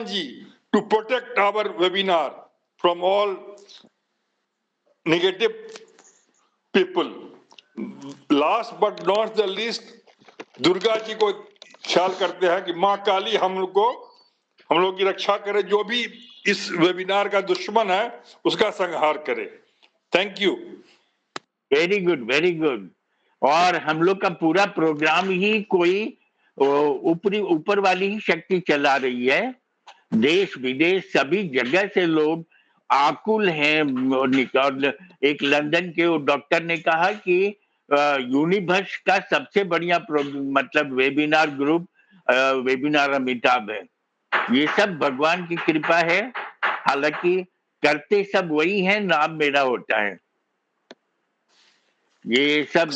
to protect our webinar from all negative people. Last but not the least, Durga ji को ख्याल करते हैं कि माँ काली हम लोग की रक्षा करे, जो भी इस वेबिनार का दुश्मन है उसका संहार करे। Thank you. Very good, very good. और हम लोग का पूरा प्रोग्राम ही कोई ऊपर वाली ही शक्ति चला रही है। देश विदेश सभी जगह से लोग आकुल हैं। एक लंदन के डॉक्टर ने कहा कि यूनिवर्स का सबसे बढ़िया मतलब वेबिनार ग्रुप वेबिनार अमिताभ है। ये सब भगवान की कृपा है, हालांकि करते सब वही है, नाम मेरा होता है। ये सब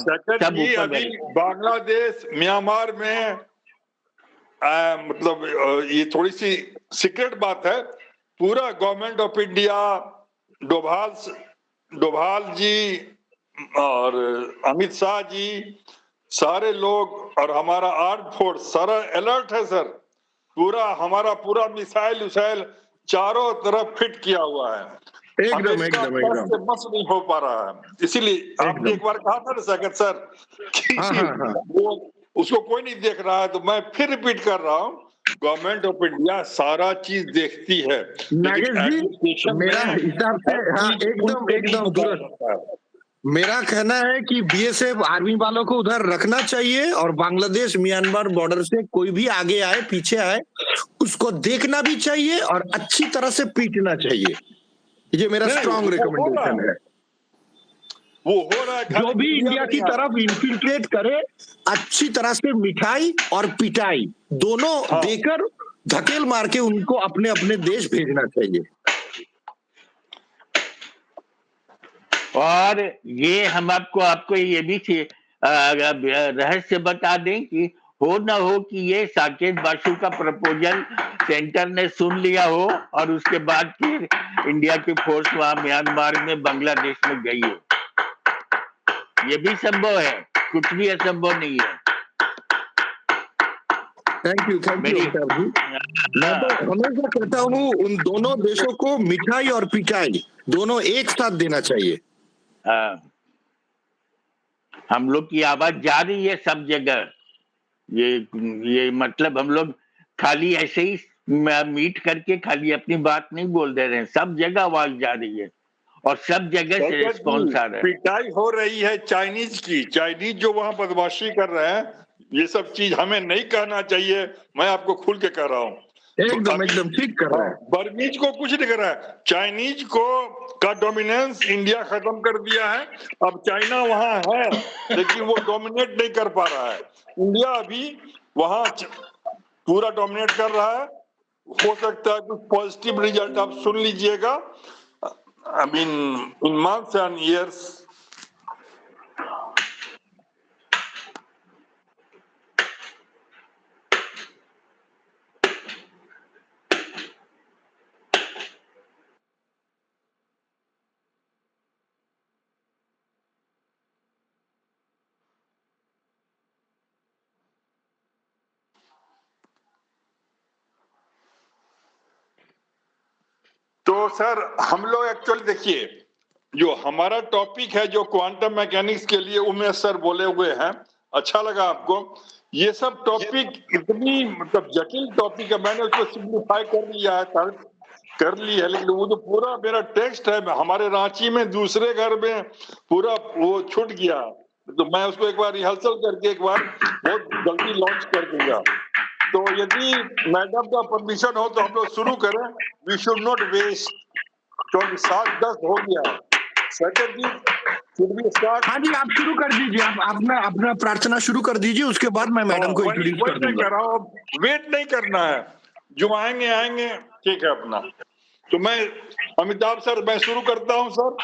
ये अभी बांग्लादेश म्यांमार में मतलब ये थोड़ी सी सीक्रेट बात है, पूरा गवर्नमेंट ऑफ इंडिया, डोभाल जी और अमित शाह जी, सारे लोग और हमारा आर्म फोर्स सारा अलर्ट है सर। हमारा पूरा मिसाइल चारों तरफ फिट किया हुआ है। एकदम बस नहीं हो पा रहा है। इसीलिए आपने एक बार कहा था ना सैकत सर कि वो उसको कोई नहीं देख रहा है, तो मैं फिर रिपीट कर रहा हूँ, गवर्नमेंट ऑफ इंडिया सारा चीज देखती है। मेरा हिसाब से एकदम दुरुस्त। मेरा कहना है कि बीएसएफ आर्मी वालों को उधर रखना चाहिए और बांग्लादेश म्यांमार बॉर्डर से कोई भी आगे आए पीछे आए उसको देखना भी चाहिए और अच्छी तरह से पीटना चाहिए। ये मेरा स्ट्रॉन्ग रिकमेंडेशन है। वो हो रहा है, जो भी इंडिया की तरफ इन्फिल्ट्रेट करे अच्छी तरह से मिठाई और पिटाई दोनों देकर धकेल मार के उनको अपने अपने देश भेजना चाहिए। और ये हम आपको ये भी रहस्य बता दें कि हो ना हो कि ये साकेत बासु का प्रपोजल सेंटर ने सुन लिया हो और उसके बाद फिर इंडिया की फोर्स वहां म्यांमार में बांग्लादेश में गई हो। ये भी संभव है, कुछ भी असंभव नहीं है। थैंक यू मैं तो हमेशा कहता हूँ उन दोनों देशों को मिठाई और पिटाई दोनों एक साथ देना चाहिए। हम लोग की आवाज जा रही है सब जगह। ये मतलब हम लोग खाली ऐसे ही मीट करके खाली अपनी बात नहीं बोल दे रहे हैं, सब जगह आवाज जा रही है और सब जगह से रिस्पॉन्स आ रहा है। पिटाई हो रही है चाइनीज जो वहां बदमाशी कर रहे हैं, ये सब चीज हमें नहीं कहना चाहिए। मैं आपको खुल के कह रहा हूँ, एकदम ठीक कर रहा है। बर्मीज को कुछ नहीं कर रहा है, चाइनीज को का डोमिनेंस इंडिया खत्म कर दिया है। अब चाइना वहां है लेकिन वो डोमिनेट नहीं कर पा रहा है। इंडिया अभी वहां पूरा डोमिनेट कर रहा है। हो सकता है कुछ पॉजिटिव रिजल्ट आप सुन लीजिएगा, I mean in months and years. तो सर हम लोग एक्चुअली देखिए, जो हमारा टॉपिक है जो क्वांटम मैकेनिक्स के लिए उमेश सर बोले हुए हैं, अच्छा लगा आपको। ये सब टॉपिक इतनी मतलब जटिल टॉपिक है, मैंने उसको सिंप्लीफाई कर लिया है, लेकिन वो तो पूरा मेरा टेक्स्ट है हमारे रांची में दूसरे घर में पूरा वो छूट गया, तो मैं उसको एक बार रिहर्सल करके एक बार बहुत जल्दी लॉन्च कर दूंगा। तो यदि मैडम का परमिशन हो तो हम लोग शुरू करें। वी शुड नॉट वेस्ट, क्योंकि 7:10 हो गया। सेकंड जी, शुड वी स्टार्ट? हाँ जी, आप शुरू कर दीजिए, आप अपना प्रार्थना शुरू कर दीजिए, उसके बाद मैं मैडम को इंट्रोड्यूस कर दूंगा। वेट नहीं करना है, जो आएंगे ठीक है अपना। तो मैं अमिताभ सर मैं शुरू करता हूँ सर।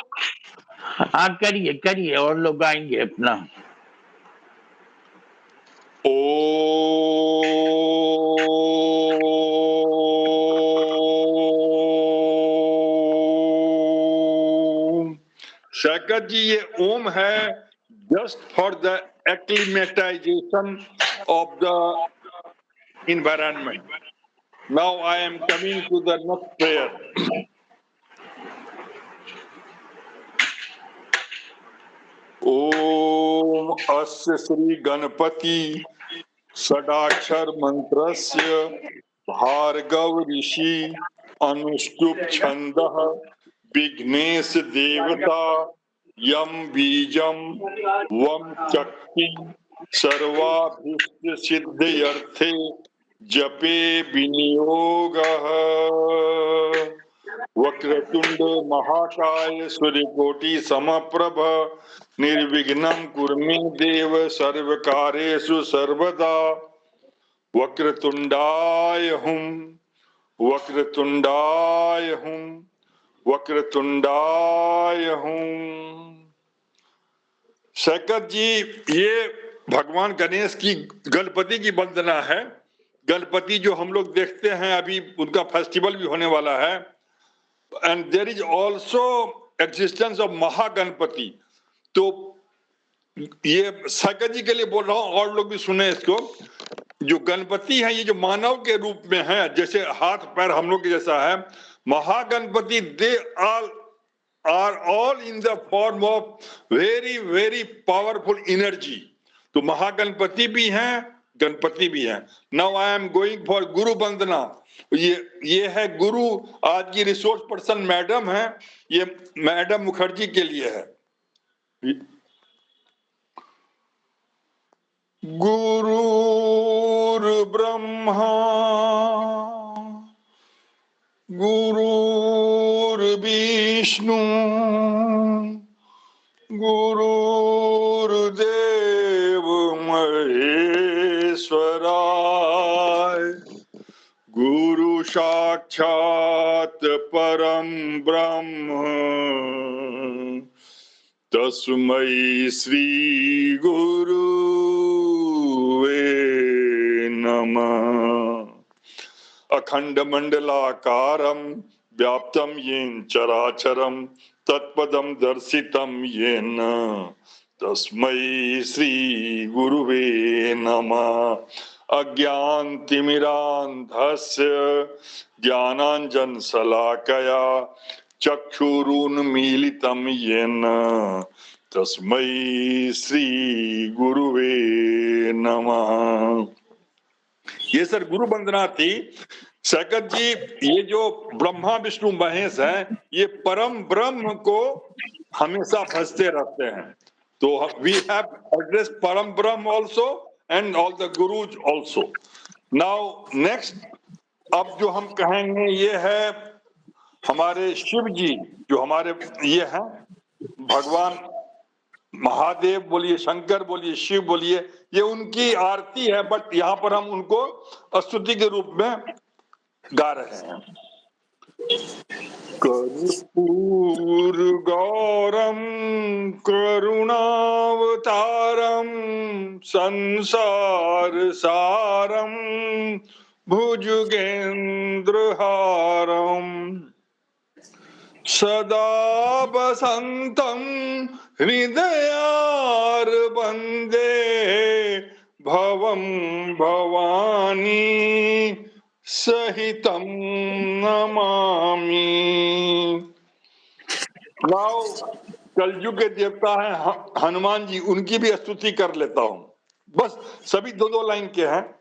हाँ करिए और लोग आएंगे अपना। सैकत जी, ये ओम है just for the acclimatisation of the environment. Now I am coming to the next prayer. ओम अस्य श्री गणपति षडाक्षर मंत्रस्य भार्गव ऋषि अनुष्टुप छंदः विघ्नेश देवता यम बीजम वम शक्ति सर्वाभीष्ट सिद्ध्यर्थे जपे विनियोगः। वक्रतुंड महाकाय सूर्यकोटि समप्रभ निर्विघ्नं कुरु मे देव सर्वकार्येषु सर्वदा। वक्रतुंडाय हुम वक्रतुंडाय हुम वक्रतुंडाय हुम। सैकत जी, ये भगवान गणेश की गणपति की वंदना है। गणपति जो हम लोग देखते हैं, अभी उनका फेस्टिवल भी होने वाला है। And there is also existence of Mahaganapati. तो ये सैकत जी के लिए बोल रहा हूं, और लोग भी सुने इसको। जो गणपति है, ये जो मानव के रूप में है, जैसे हाथ पैर हम लोग के जैसा है, Mahaganapati they are all in the form of very very powerful energy. तो महागणपति भी हैं, गणपति भी हैं। Now I am going for guru vandana. ये है गुरु। आज की रिसोर्स पर्सन मैडम है, ये मैडम मुखर्जी के लिए है। गुरुर् ब्रह्मा गुरुर्विष्णु गुरुर्देव महेश्वराय गुरु साक्षात् परम ब्रह्म तस्मै श्री गुरुवे नमः। अखंड मंडलाकारं व्याप्तं येन चराचरं तत्पदं दर्शितं येन तस्मै श्री गुरुवे नमः। अज्ञानतिमिरान्धस्य ज्ञानाञ्जनशलाकया चक्षुरुन्मीलितं येन तस्मै श्री गुरुवे नमः। ये सर गुरु वंदना थी। सैकत जी, ये जो ब्रह्मा विष्णु महेश हैं, ये परम ब्रह्म को हमेशा भजते रहते हैं। तो we have address Param Brahma also and all the gurus also. Now next, अब जो हम कहेंगे ये है हमारे शिव जी, जो हमारे ये हैं भगवान महादेव बोलिए, शंकर बोलिए, शिव बोलिए, ये उनकी आरती है। बट यहाँ पर हम उनको स्तुति के रूप में गा रहे हैं। कर्पूर गौरम करुणावतारम संसार सारम भुजगेंद्रहारम सदा बसंतं हृदयार वंदे भवं भवानी सहितं नमामि। नाउ कलयुग के देवता हैं हनुमान जी, उनकी भी स्तुति कर लेता हूं। बस सभी दो दो लाइन के हैं।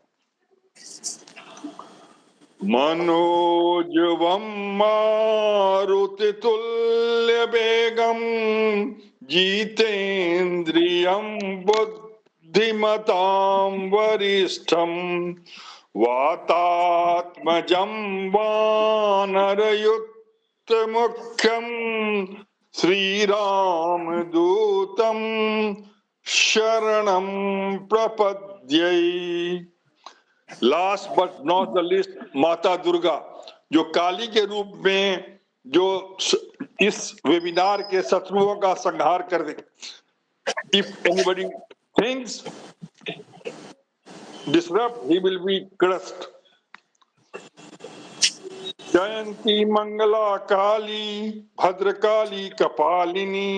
मनोजवं मारुतितुल्य वेगं जितेन्द्रियं बुद्धिमतां वरिष्ठं वातात्मजं वानरयुक्तमुख्यं श्रीरामदूतं शरणं प्रपद्ये। Last but not the list, माता दुर्गा, जो काली के रूप में जो इस वेबिनार के शत्रुओं का संहार कर दे। If anybody thinks disrupt, he will be crushed. जयंती मंगला काली भद्रकाली कपालिनी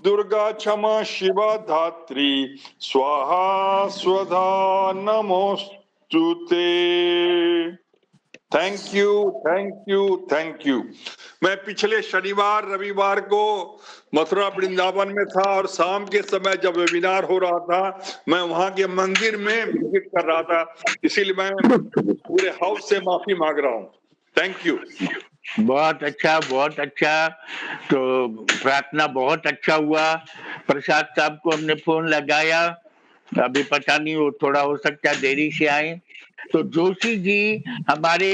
दुर्गा क्षमा शिवा धात्री स्वाहा स्वधा नमोस्तुते। Thank you, thank you, thank you. मैं पिछले शनिवार रविवार को मथुरा वृंदावन में था और शाम के समय जब वेबिनार हो रहा था मैं वहां के मंदिर में विजिट कर रहा था, इसीलिए मैं पूरे हाउस से माफी मांग रहा हूँ। Thank you. बहुत अच्छा, बहुत अच्छा। तो प्रार्थना बहुत अच्छा हुआ। प्रसाद साहब को हमने फोन लगाया, अभी पता नहीं, वो थोड़ा हो सकता है देरी से आए। तो जोशी जी हमारे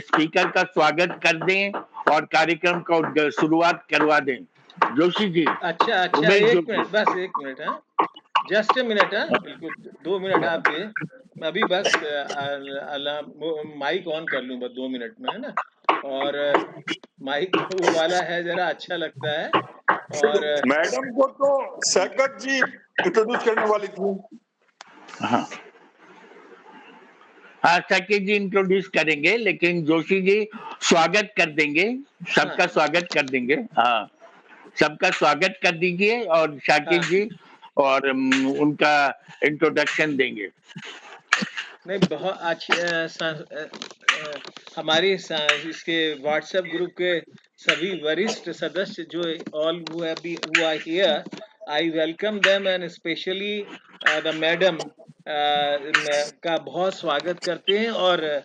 स्पीकर का स्वागत कर दें और कार्यक्रम का शुरुआत करवा दें। जोशी जी। अच्छा, एक मिनट, बस एक मिनट, है जस्ट ए मिनट, है बिल्कुल 2 मिनट आप दे। मैं अभी बस माइक ऑन कर लूं, बस 2 मिनट में, है ना। और माइक वो वाला है, जरा अच्छा लगता है। और मैडम को तो सैकत जी इंट्रोड्यूस करने वाली थी। हाँ हाँ, सैकत जी इंट्रोड्यूस करेंगे, लेकिन जोशी जी स्वागत कर देंगे, सबका स्वागत कर देंगे। हाँ, सबका स्वागत कर दीजिए और शाकिब जी और उनका इंट्रोडक्शन देंगे। नहीं, बहुत अच्छी हमारी इसके व्हाट्सएप ग्रुप के सभी वरिष्ठ सदस्य जो all who are here, I welcome them and especially the madam का बहुत स्वागत करते हैं। और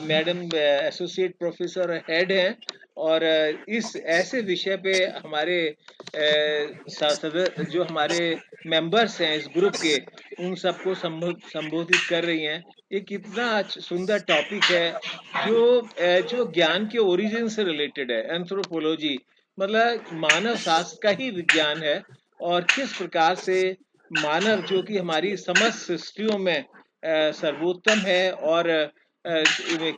मैडम एसोसिएट प्रोफेसर हेड हैं और इस ऐसे विषय पे हमारे जो हमारे मेंबर्स हैं इस ग्रुप के, उन सबको संबोधित कर रही हैं। ये कितना सुंदर टॉपिक है जो ज्ञान के ओरिजिन से रिलेटेड है। एंथ्रोपोलॉजी मतलब मानव शास्त्र का ही विज्ञान है, और किस प्रकार से मानव जो कि हमारी समस्त सृष्टियों में सर्वोत्तम है, और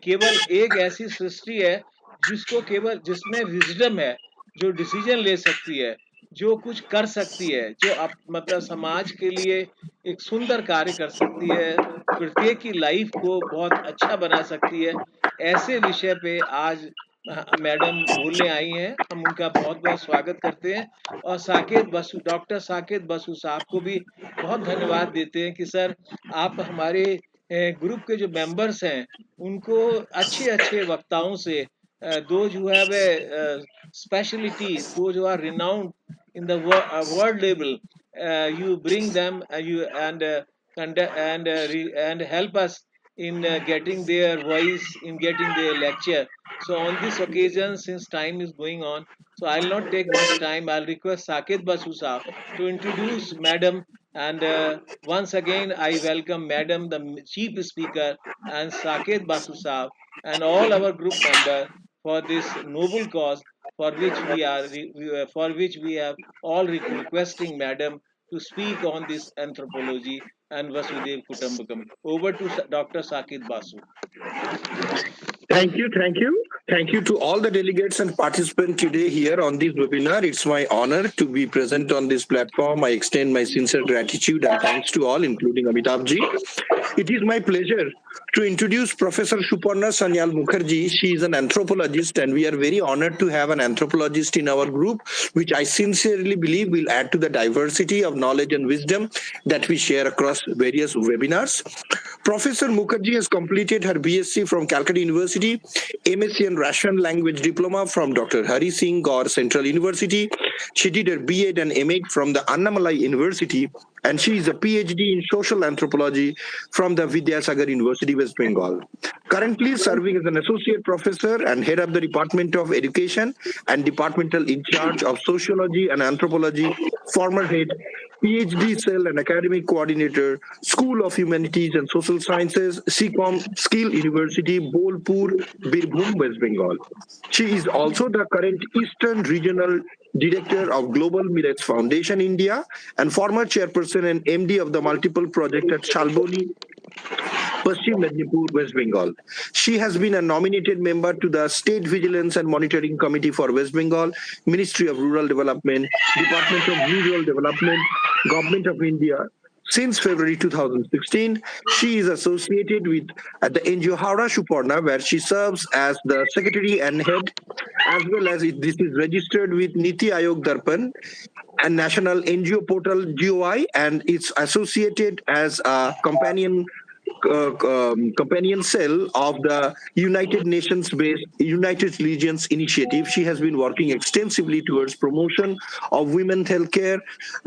केवल एक ऐसी सृष्टि है जिसमें विजडम है, जो डिसीजन ले सकती है, जो कुछ कर सकती है, जो मतलब समाज के लिए एक सुंदर कार्य कर सकती है, प्रत्येक की लाइफ को बहुत अच्छा बना सकती है। ऐसे विषय पे आज मैडम बोलने आई हैं, हम उनका बहुत बहुत स्वागत करते हैं। और डॉक्टर साकेत बसु साहब को भी बहुत धन्यवाद देते हैं कि सर आप हमारे ग्रुप के जो मेंबर्स हैं उनको अच्छे अच्छे वक्ताओं से, those who have a specialty, those who are renowned in the world level, you bring them, and help us in getting their voice, in getting their lecture. So on this occasion, since time is going on, so I'll not take much time. I'll request Saket Basu Saab to introduce Madam. And once again, I welcome Madam, the Chief Speaker, and Saket Basu Saab, and all our group members for this noble cause, for which we have all requesting Madam to speak on this anthropology and Vasudhaiva Kutumbakam. Over to Dr. Sakit Basu. Thank you, thank you. Thank you to all the delegates and participants today here on this webinar. It's my honor to be present on this platform. I extend my sincere gratitude and thanks to all, including Amitabh ji. It is my pleasure to introduce Professor Suparna Sanyal Mukherjee. She is an anthropologist, and we are very honored to have an anthropologist in our group, which I sincerely believe will add to the diversity of knowledge and wisdom that we share across various webinars. Professor Mukherjee has completed her BSc from Calcutta University, MSc in Russian Language Diploma from Dr. Hari Singh Gaur Central University. She did her B.Ed and M.Ed from the Annamalai University, and she is a PhD in Social Anthropology from the Vidyasagar University, West Bengal. Currently serving as an associate professor and head of the Department of Education and departmental in charge of Sociology and Anthropology, former head, PhD cell and academic coordinator, School of Humanities and Social Sciences, SICOM Skill University, Bolpur, Birbhum, West Bengal. She is also the current Eastern Regional Director of Global Millets Foundation India and former chairperson and MD of the multiple project at Shalboni, Paschim Mednipur, West Bengal. She has been a nominated member to the State Vigilance and Monitoring Committee for West Bengal, Ministry of Rural Development, Department of Rural Development, Government of India. Since February 2016, she is associated with the NGO Howrah Suparna, where she serves as the secretary and head, as well as this is registered with Niti Aayog Darpan and National NGO Portal GOI, and it's associated as a companion companion cell of the United Nations-based United Regions Initiative. She has been working extensively towards promotion of women's healthcare,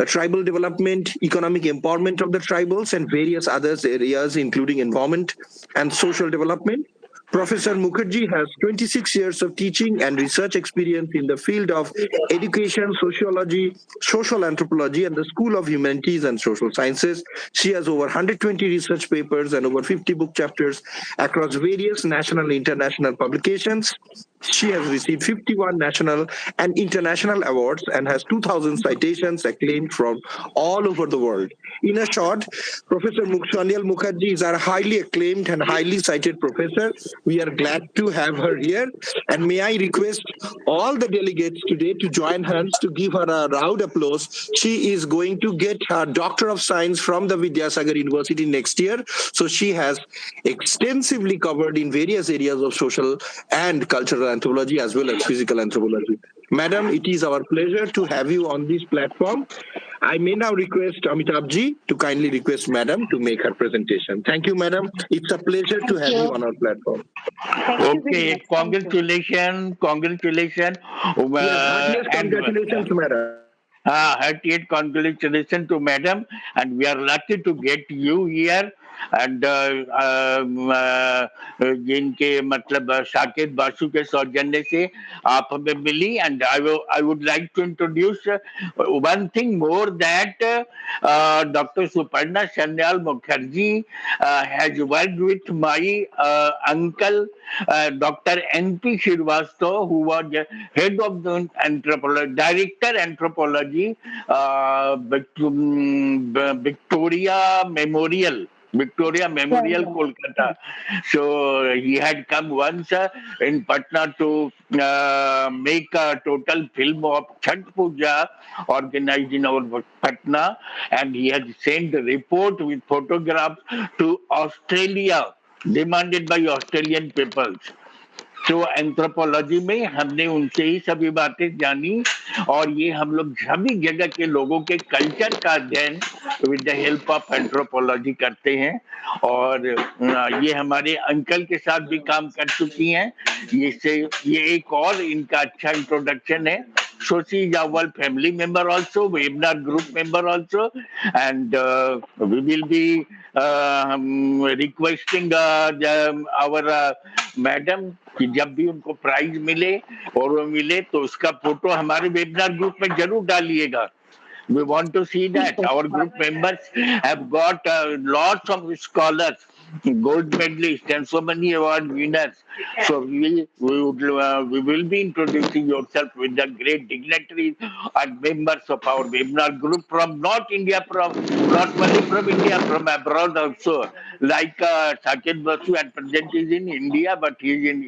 tribal development, economic empowerment of the tribals, and various other areas, including environment and social development. Professor Mukherjee has 26 years of teaching and research experience in the field of education, sociology, social anthropology, and the School of Humanities and Social Sciences. She has over 120 research papers and over 50 book chapters across various national and international publications. She has received 51 national and international awards and has 2,000 citations acclaimed from all over the world. In a short, Professor Sanyal Mukherjee is our highly acclaimed and highly cited professor. We are glad to have her here. And may I request all the delegates today to join hands to give her a round applause. She is going to get her Doctor of Science from the Vidyasagar University next year. So she has extensively covered in various areas of social and cultural anthropology as well as physical anthropology. Madam, it is our pleasure to have you on this platform. I may now request Amitabh ji to kindly request Madam to make her presentation. Thank you, Madam. It's a pleasure to Thank have you you. on our platform. Thank you very Okay, much. Thank you. congratulations, Yes, heartiest and congratulations, Madam. heartiest congratulations to madam, and we are lucky to get you here. And जिनके मतलब साकेत बासु के सौजन्य से आप हमें मिली, and I would like to introduce one thing more, that Dr. Suparna Sanyal Mukherjee has worked with my uncle Dr. N.P. Srivastava, who was head of the anthropology, director anthropology, Victoria Memorial. Victoria Yeah, Memorial, yeah. Kolkata. So he had come once in Patna to make a total film of Chhat Puja organized in our Patna, and he had sent the report with photographs to Australia, demanded by Australian peoples. तो anthropology में हमने उनसे ही सभी बातें जानी, और ये हम लोग सभी जगह के लोगों के कल्चर का अध्ययन with the help of anthropology करते हैं। और ये हमारे अंकल के साथ भी काम कर चुकी हैं। ये एक और इनका अच्छा इंट्रोडक्शन है। So she is our family member also, webinar group member also, and we will be requesting our madam कि जब भी उनको प्राइज मिले और वो मिले तो उसका फोटो हमारे वेबिनार ग्रुप में जरूर डालिएगा। We want to see that our group members have got lots of scholars, gold medalists, and so many award winners. So we will be introducing yourself with the great dignitaries and members of our webinar group from not only from India, from abroad also. Like Saket Basu at present is in India, but he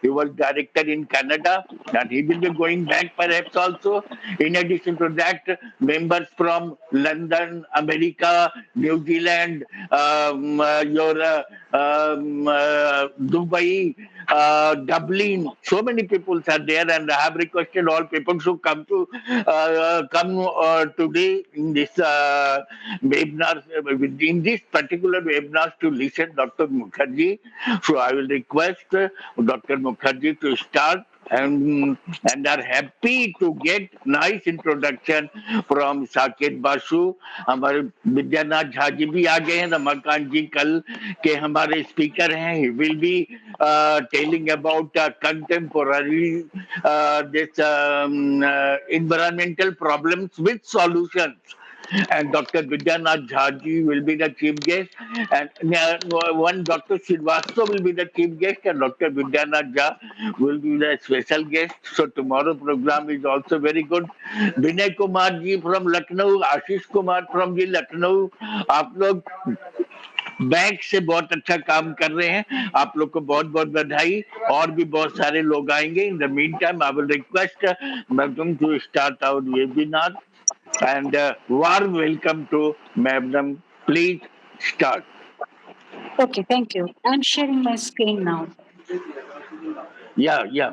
was director in Canada, and he will be going back perhaps also. In addition to that, members from London, America, New Zealand, Dubai, Dublin. So many people are there, and I have requested all people to come today in this webinar, in this particular webinar, to listen Dr. Mukherjee. So I will request Dr. Mukherjee to start, and are happy to get nice introduction from Saket Basu. हमारे विद्यानाथ झा जी भी आ गए हैं, रमाकांत जी कल के हमारे speaker हैं. He will be telling about contemporary this environmental problems with solutions. And Dr. Vidyanath Jhaji will be the chief guest, and one Dr. Srivastava will be the chief guest, and Dr. Vidyanath Jha will be the special guest. So tomorrow program is also very good. Vinay Kumar ji from Lucknow, Ashish Kumar from the Lucknow. आप लोग bank से बहुत अच्छा काम कर रहे हैं, आप लोग को बहुत बहुत बधाई. और भी बहुत सारे लोग आएंगे. In the mean time I will request madam to start our webinar, and warm welcome to madam. Please start. Okay, thank you. I'm sharing my screen now. Yeah.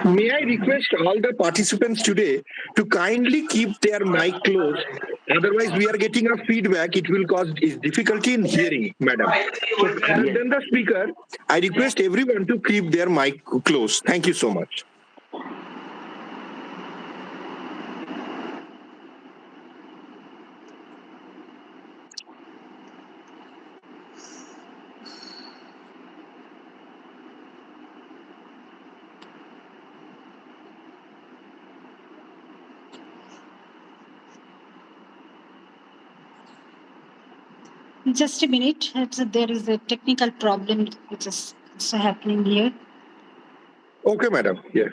May I request all the participants today to kindly keep their mic closed? Otherwise, we are getting a feedback. It will cause difficulty in hearing, madam. So, other than the speaker, I request everyone to keep their mic closed. Thank you so much. Just a minute. There is a technical problem which is also happening here. Okay, madam. Yes.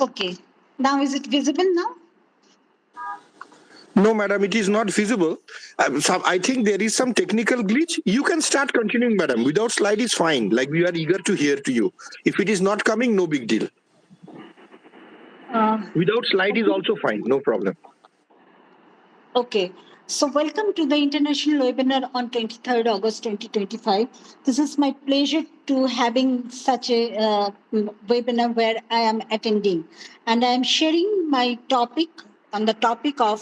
Okay. Now is it visible now? No, madam, it is not feasible. I think there is some technical glitch. You can start continuing, madam. Without slide is fine. Like we are eager to hear to you. If it is not coming, no big deal. Without slide is also fine. No problem. Okay. So welcome to the international webinar on 23rd August 2025. This is my pleasure to having such a webinar where I am attending. And I am sharing my topic on the topic of,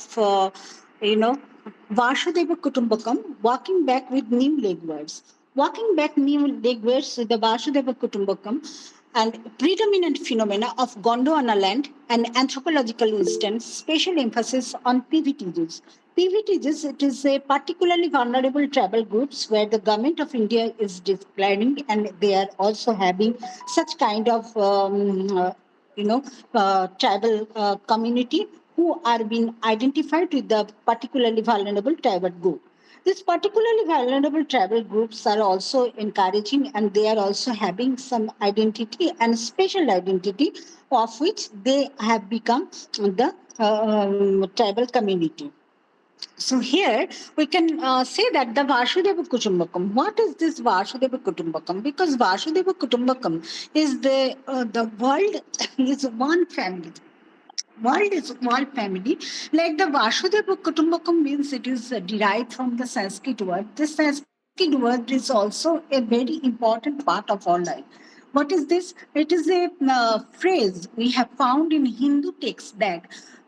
Vasudhaiva Kutumbakam, walking back with new legwords. Walking back new legwords with the Vasudhaiva Kutumbakam and predominant phenomena of Gondwana land and anthropological instance, special emphasis on PVTGs. PVTGs, it is a particularly vulnerable tribal groups where the government of India is declaring, and they are also having such kind of, tribal community who are being identified with the particularly vulnerable tribal group. These particularly vulnerable tribal groups are also encouraging, and they are also having some identity and special identity of which they have become the tribal community. So here we can say that the Vasudhaiva Kutumbakam. What is this Vasudhaiva Kutumbakam? Because Vasudhaiva Kutumbakam is the world is one family. World is one family. Like the Vasudhaiva Kutumbakam means it is derived from the Sanskrit word. This Sanskrit word is also a very important part of our life. What is this? It is a phrase we have found in Hindu texts that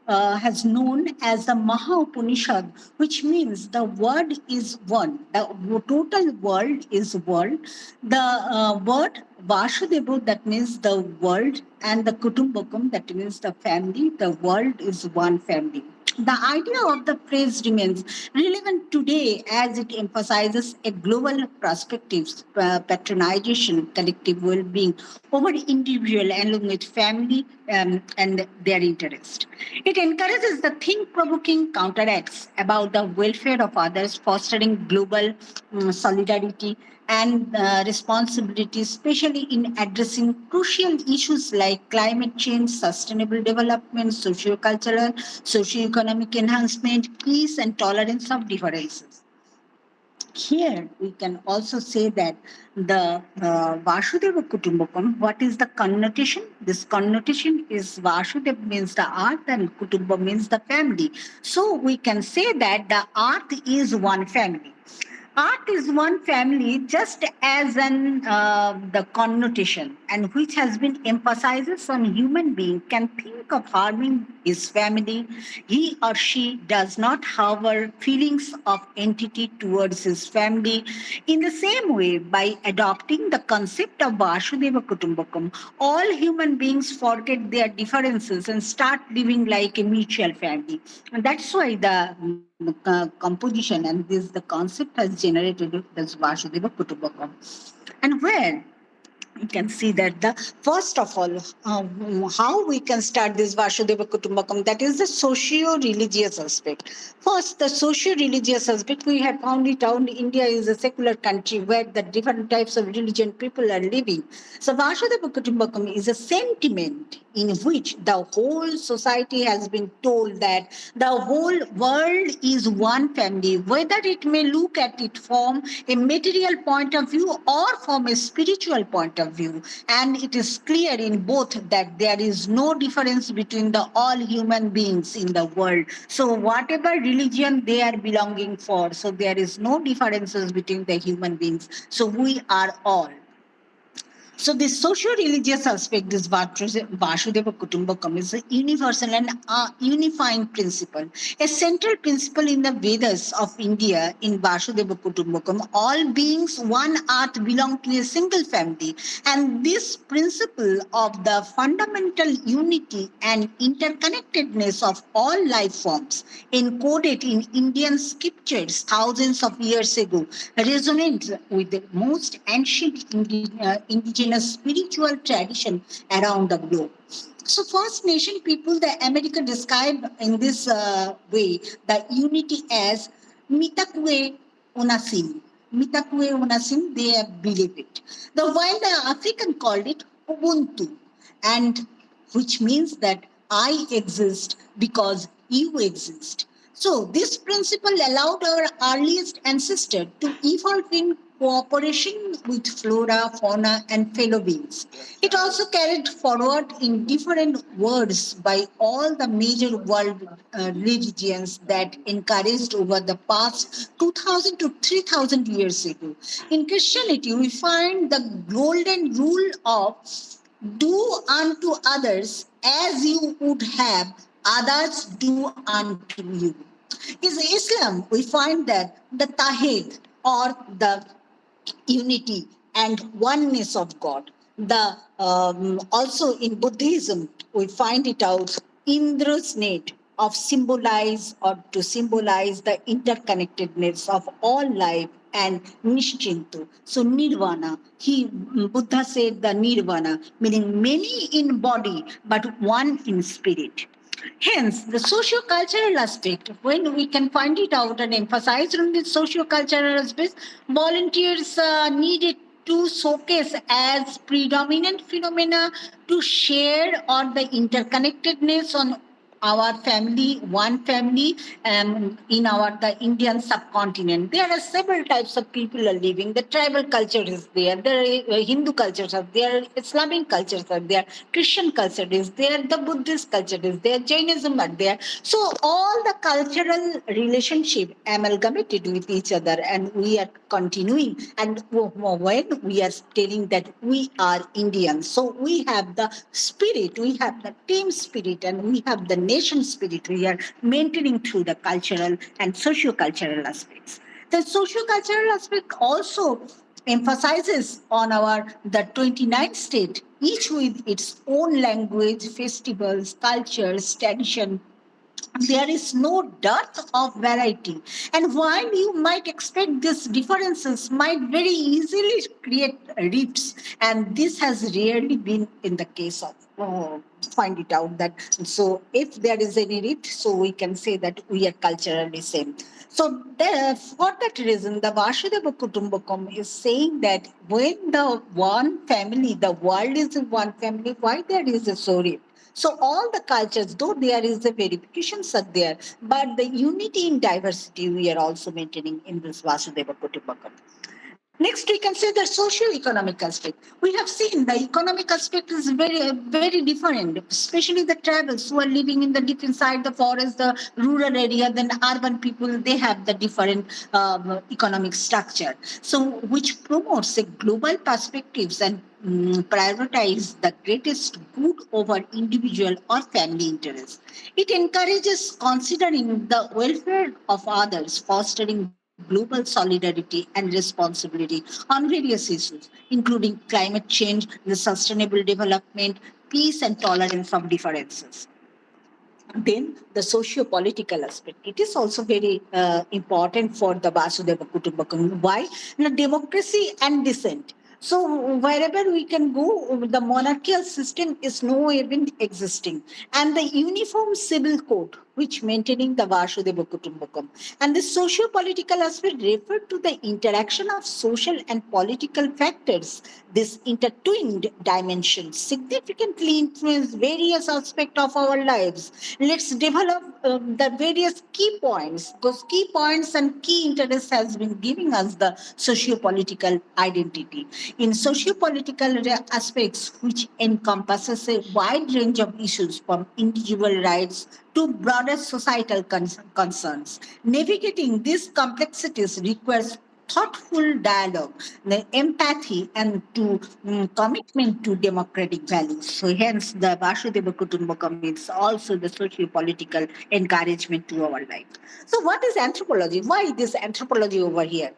has known as the Maha Upanishad, which means the word is one. The total world is world. The word Vasudeva, that means the world, and the Kutumbakam, that means the family. The world is one family. The idea of the phrase remains relevant today as it emphasizes a global perspective, patronization, collective well-being over individual along with family and their interest. It encourages the think-provoking counteracts about the welfare of others, fostering global solidarity and responsibility, especially in addressing crucial issues like climate change, sustainable development, socio-cultural, socio-economic enhancement, peace, and tolerance of differences. Here we can also say that the Vasudhaiva Kutumbakam, what is the connotation? This connotation is Vasudhaiva means the earth and Kutumba means the family. So we can say that the earth is one family. Art is one family just as an the connotation, and which has been emphasizes on human being can think of harming his family. He or she does not harbor feelings of entity towards his family. In the same way, by adopting the concept of Vasudhaiva Kutumbakam, all human beings forget their differences and start living like a mutual family. And that's why the composition and the concept has generated this Vasudhaiva Kutumbakam. And where you can see that the first of all, how we can start this Vasudhaiva Kutumbakam, that is the socio-religious aspect. First, the socio-religious aspect, we have found it out. India is a secular country where the different types of religion people are living. So Vasudhaiva Kutumbakam is a sentiment in which the whole society has been told that the whole world is one family, whether it may look at it from a material point of view or from a spiritual point of view. And it is clear in both that there is no difference between the all human beings in the world. So whatever religion they are belonging for, so there is no differences between the human beings. So we are all. So the socio-religious aspect, this Vasudhaiva Kutumbakam is a universal and unifying principle. A central principle in the Vedas of India in Vasudhaiva Kutumbakam, all beings, one earth, belong to a single family. And this principle of the fundamental unity and interconnectedness of all life forms, encoded in Indian scriptures thousands of years ago, resonates with the most ancient indigenous spiritual tradition around the globe. So First Nation people, the America describe in this way the unity as Mitakwe Unasim. Mitakwe Unasim, they believe it. While the African called it Ubuntu, and which means that I exist because you exist. So this principle allowed our earliest ancestor to evolve in cooperation with flora, fauna, and fellow beings. It also carried forward in different words by all the major world religions that encouraged over the past 2,000 to 3,000 years ago. In Christianity, we find the golden rule of do unto others as you would have others do unto you. In Islam, we find that the Tawheed, or the unity and oneness of God. Also in Buddhism, we find it out Indra's net of symbolize or to symbolize the interconnectedness of all life and Nishchintu. So Nirvana, Buddha said the Nirvana, meaning many in body, but one in spirit. Hence, the socio-cultural aspect, when we can find it out and emphasize on the socio-cultural aspect, volunteers needed to showcase as predominant phenomena to share on the interconnectedness on our family, one family, in the Indian subcontinent. There are several types of people are living. The tribal culture is there. The Hindu cultures are there. Islamic cultures are there. Christian culture is there. The Buddhist culture is there. Jainism are there. So all the cultural relationship amalgamated with each other, and we are continuing. And when we are telling that we are Indians, so we have the spirit, we have the team spirit, and we have the nation spirit. We are maintaining through the cultural and socio-cultural aspects. The socio-cultural aspect also emphasizes on our the 29th state, each with its own language, festivals, cultures, tradition. There is no dearth of variety. And while you might expect these differences might very easily create rifts, and this has rarely been in the case of find it out that so if there is any rift, so we can say that we are culturally same. So for that reason, the Vasudhaiva Kutumbakam is saying that when the one family, the world is one family, why there is a sorry? So all the cultures, though there is a verifications are there, but the unity in diversity we are also maintaining in this Vasudhaiva Kutumbakam. Next, we can say the socio-economic aspect. We have seen the economic aspect is very different, especially the tribals who are living in the deep inside the forest, the rural area, then urban people, they have the different economic structure. So, which promotes a global perspectives and prioritize the greatest good over individual or family interests. It encourages considering the welfare of others, fostering global solidarity and responsibility on various issues, including climate change, the sustainable development, peace and tolerance of differences. Then the socio-political aspect. It is also very important for the Vasudhaiva Kutumbakam. Why? Now, democracy and dissent. So wherever we can go, the monarchical system is no even existing. And the uniform civil code, which maintaining the Vasudhaiva Kutumbakam. And the socio-political aspect referred to the interaction of social and political factors. This intertwined dimensions significantly influence various aspects of our lives. Let's develop the various key points. Those key points and key interests has been giving us the socio-political identity. In socio-political aspects, which encompasses a wide range of issues from individual rights to broader societal concerns. Navigating these complexities requires thoughtful dialogue, the empathy, and to commitment to democratic values. So, hence, the Vasudhaiva Kutumbakam is also the socio-political encouragement to our life. So, what is anthropology? Why this anthropology over here?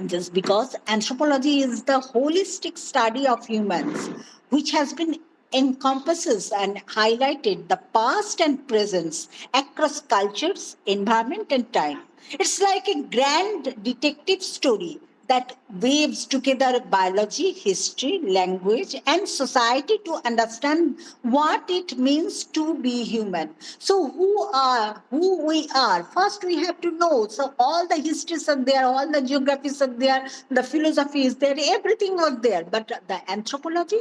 Just because anthropology is the holistic study of humans, which has been encompasses and highlighted the past and presence across cultures, environment, and time. It's like a grand detective story that weaves together biology, history, language, and society to understand what it means to be human. So, who we are? First, we have to know. So, all the histories are there, all the geographies are there, the philosophy is there, everything was there. But the anthropology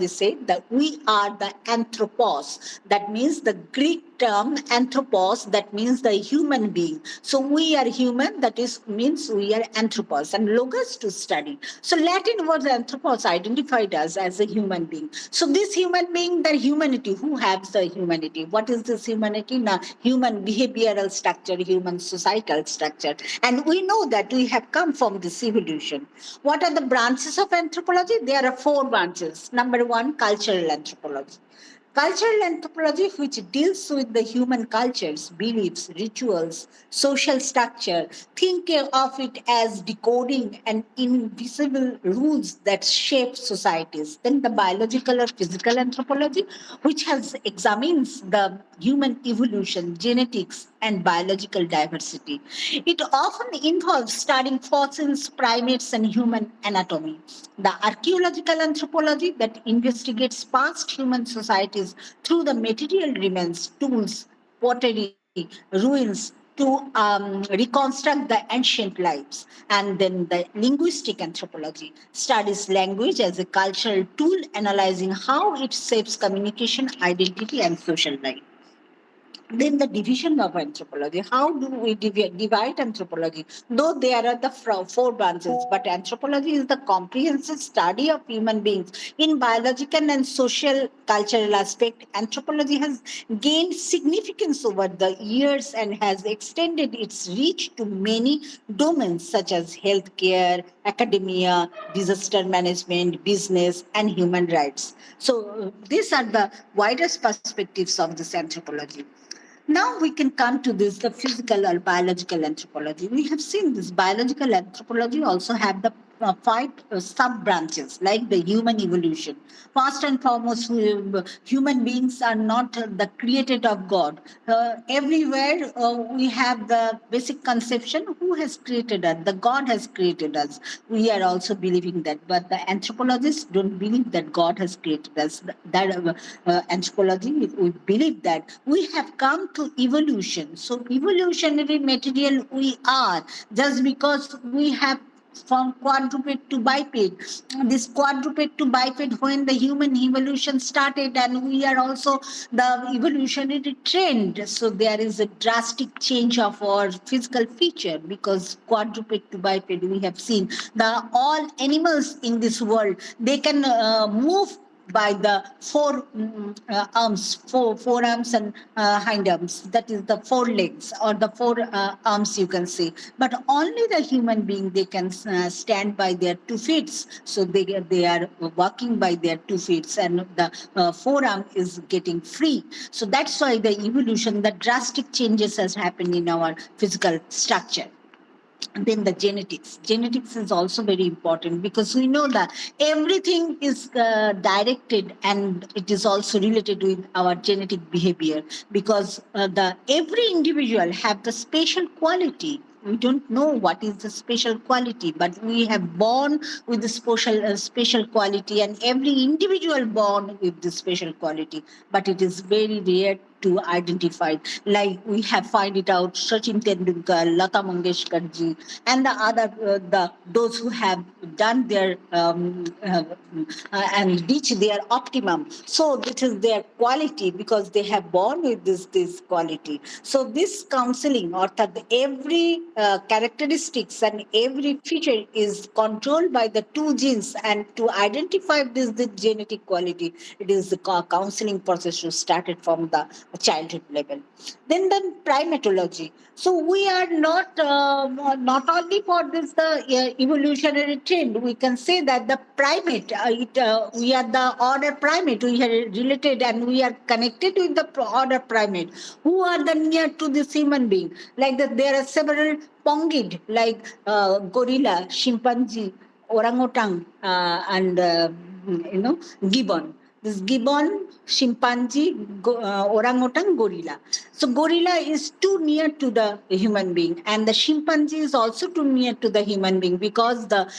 said that we are the anthropos. That means the Greek term anthropos, that means the human being. So we are human, that is means we are anthropos, and logos to study. So Latin word anthropos identified us as a human being. So this human being, the humanity, who has the humanity? What is this humanity? Now, human behavioral structure, human societal structure. And we know that we have come from this evolution. What are the branches of anthropology? There are 4 branches. Number 1, cultural anthropology. Cultural anthropology, which deals with the human cultures, beliefs, rituals, social structure, think of it as decoding and invisible rules that shape societies. Then the biological or physical anthropology, which has examines the human evolution, genetics, and biological diversity. It often involves studying fossils, primates, and human anatomy. The archaeological anthropology that investigates past human societies through the material remains, tools, pottery, ruins, to reconstruct the ancient lives. And then the linguistic anthropology studies language as a cultural tool, analyzing how it shapes communication, identity, and social life. Then the division of anthropology. How do we divide anthropology? Though there are the four branches, but anthropology is the comprehensive study of human beings in biological and social cultural aspect. Anthropology has gained significance over the years and has extended its reach to many domains such as healthcare, academia, disaster management, business, and human rights. So these are the widest perspectives of this anthropology. Now we can come to this, the physical or biological anthropology. We have seen this biological anthropology also have the five sub branches like the human evolution. First and foremost, human beings are not the created of God. Everywhere we have the basic conception who has created us, the God has created us. We are also believing that, but the anthropologists don't believe that God has created us. That anthropology, we believe that we have come to evolution. So evolutionary material we are, just because we have from quadruped to biped. This quadruped to biped, when the human evolution started, and we are also the evolutionary trend. So there is a drastic change of our physical feature, because quadruped to biped, we have seen the all animals in this world, they can move by the four arms, forearms and hind arms. That is the four legs or the four arms, you can say. But only the human being, they can stand by their 2 feet. So they are walking by their 2 feet, and the forearm is getting free. So that's why the evolution, the drastic changes has happened in our physical structure. And then the genetics. Genetics is also very important, because we know that everything is directed, and it is also related with our genetic behavior, because the every individual have the special quality. We don't know what is the special quality, but we have born with the special quality, and every individual born with the special quality. But it is very rare to identify. Like we have find it out, Sachin Tendulkar, Lata Mangeshkar ji, and the other those who have done their and reached their optimum. So this is their quality, because they have born with this quality. So this counseling, or that every characteristics and every feature is controlled by the 2 genes, and to identify this genetic quality, it is the counseling process should started from the childhood level. Then primatology. So we are not only for this evolutionary trend. We can say that the primate, we are the order primate. We are related and we are connected with the order primate, who are the near to this human being. Like that, there are several pongid, like gorilla, chimpanzee, orangutan, and gibbon. This gibbon, chimpanzee, orangutan, gorilla. So gorilla is too near to the human being, and the chimpanzee is also too near to the human being, because the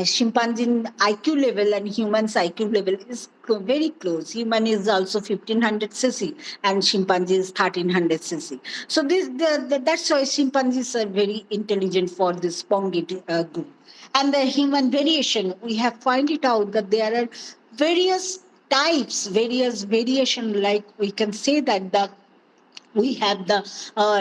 chimpanzee IQ level and human's IQ level is very close. Human is also 1500 cc and chimpanzee is 1300 cc. So that's why chimpanzees are very intelligent for this pongid group. And the human variation, we have find it out that there are various types, various variation, like we can say that we have the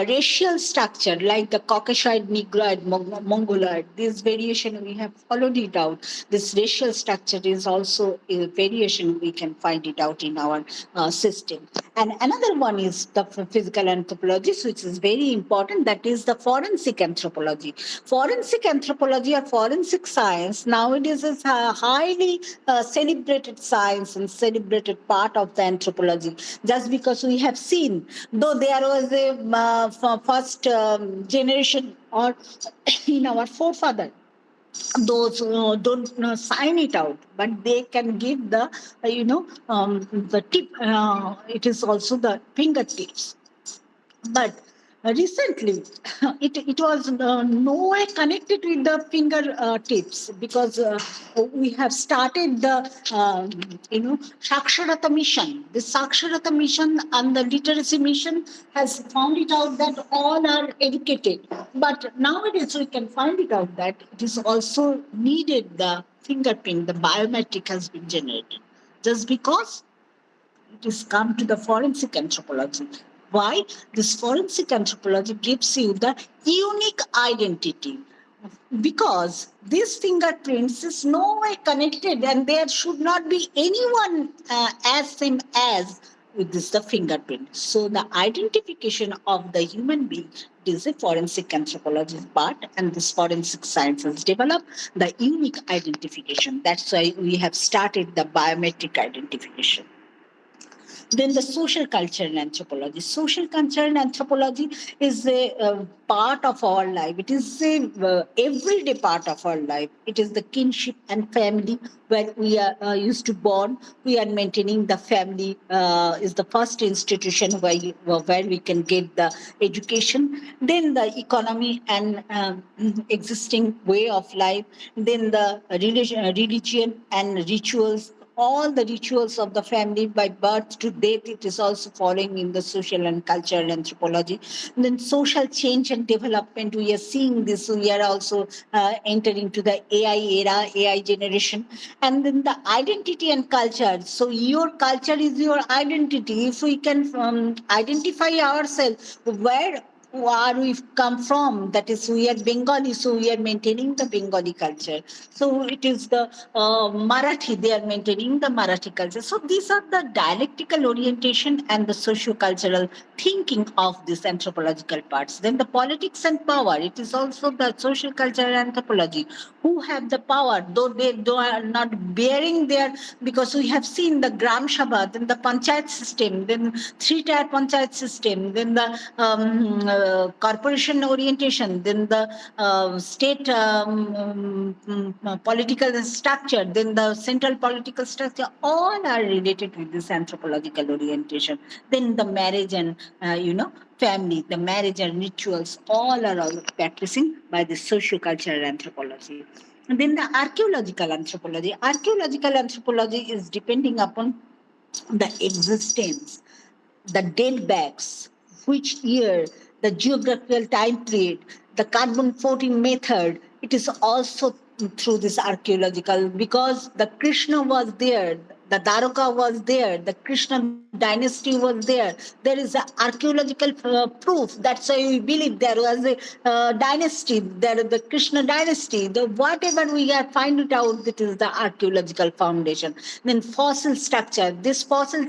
racial structure, like the Caucasoid, Negroid, Mongoloid. This variation, we have followed it out. This racial structure is also a variation, we can find it out in our system. And another one is the physical anthropology, which is very important. That is the forensic anthropology. Forensic anthropology or forensic science nowadays is a highly celebrated science and celebrated part of the anthropology. Just because we have seen, though there was a first generation or in our forefather, those who don't sign it out, but they can give the the tip. It is also the fingertips. But Recently, it was no way connected with the finger tips because we have started the Saksharata mission. The Saksharata mission and the literacy mission has found it out that all are educated. But nowadays we can find it out that it is also needed the fingerprint, the biometric has been generated. Just because it is come to the forensic anthropology. Why? This forensic anthropology gives you the unique identity. Because these fingerprints is no way connected and there should not be anyone as same as with this the fingerprint. So the identification of the human being is a forensic anthropology part, and this forensic science has developed the unique identification. That's why we have started the biometric identification. Then the social cultural anthropology. Social cultural anthropology is a part of our life. It is a everyday part of our life. It is the kinship and family where we are used to born. We are maintaining the family is the first institution where we can get the education. Then the economy and existing way of life. Then the religion and rituals, all the rituals of the family by birth to death. It is also following in the social and cultural anthropology. And then social change and development, we are seeing this. We are also entering to the AI era, AI generation. And then the identity and culture. So your culture is your identity. If we can identify ourselves, where we come from, that is we are Bengali, so we are maintaining the Bengali culture. So it is the Marathi, they are maintaining the Marathi culture. So these are the dialectical orientation and the socio-cultural thinking of these anthropological parts. Then the politics and power, it is also the social cultural anthropology. Who have the power, though they are not bearing their, because we have seen the Gram Sabha, then the Panchayat system, then three-tier Panchayat system, then the corporation orientation, then the state political structure, then the central political structure, all are related with this anthropological orientation. Then the marriage and, family, the marriage and rituals, all are practicing by the socio-cultural anthropology. And then the archaeological anthropology. Archaeological anthropology is depending upon the existence, the dead bags, which year, the geographical time period, the carbon 14 method. It is also through this archaeological, because the Krishna was there, the Dwarka was there, the Krishna dynasty was there. There is an archaeological proof. That's why we believe there was a dynasty, there the Krishna dynasty. The whatever we are finding out, that is the archaeological foundation. Then fossil structure. This fossil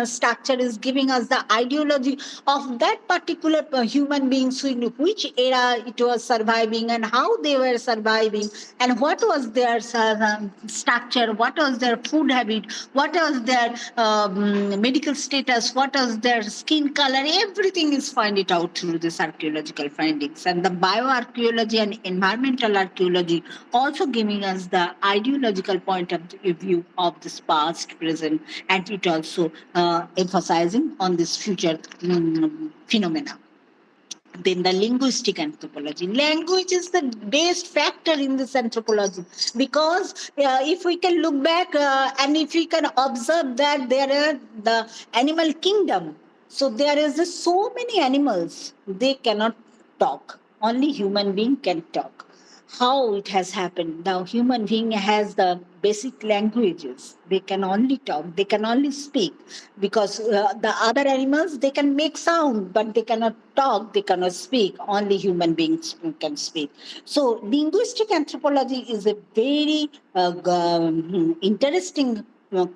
structure is giving us the ideology of that particular human beings, in which era it was surviving and how they were surviving, and what was their structure, what was their food habit, what was their medical status, what was their skin color. Everything is find it out through this archaeological findings. And the bioarchaeology and environmental archaeology also giving us the ideological point of view of this past, present, and it also emphasizing on this future phenomena. Then the linguistic anthropology. Language is the best factor in this anthropology, because if we can look back and if we can observe that there are the animal kingdom, so there is so many animals, they cannot talk. Only human being can talk. How it has happened? Now human being has the basic languages. They can only talk, they can only speak, because the other animals, they can make sound, but they cannot talk, they cannot speak. Only human beings can speak. So linguistic anthropology is a very interesting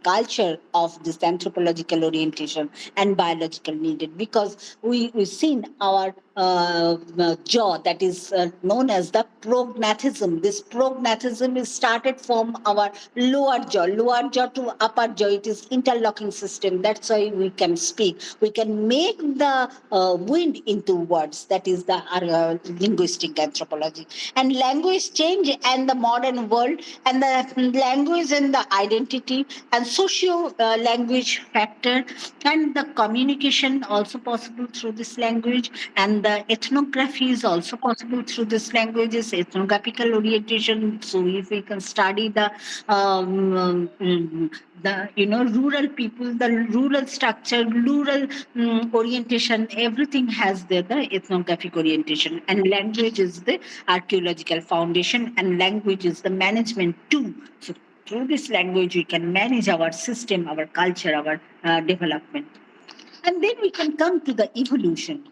culture of this anthropological orientation and biological needed, because we've seen our jaw, that is known as the prognathism. This prognathism is started from our lower jaw to upper jaw. It is interlocking system. That's why we can speak. We can make the wind into words. That is the linguistic anthropology. And language change and the modern world, and the language and the identity and socio language factor, and the communication also possible through this language, and and the ethnography is also possible through this languages, ethnographical orientation. So if we can study the rural people, the rural structure, rural orientation, everything has the ethnographic orientation. And language is the archaeological foundation, and language is the management too. So through this language, we can manage our system, our culture, our development. And then we can come to the evolution.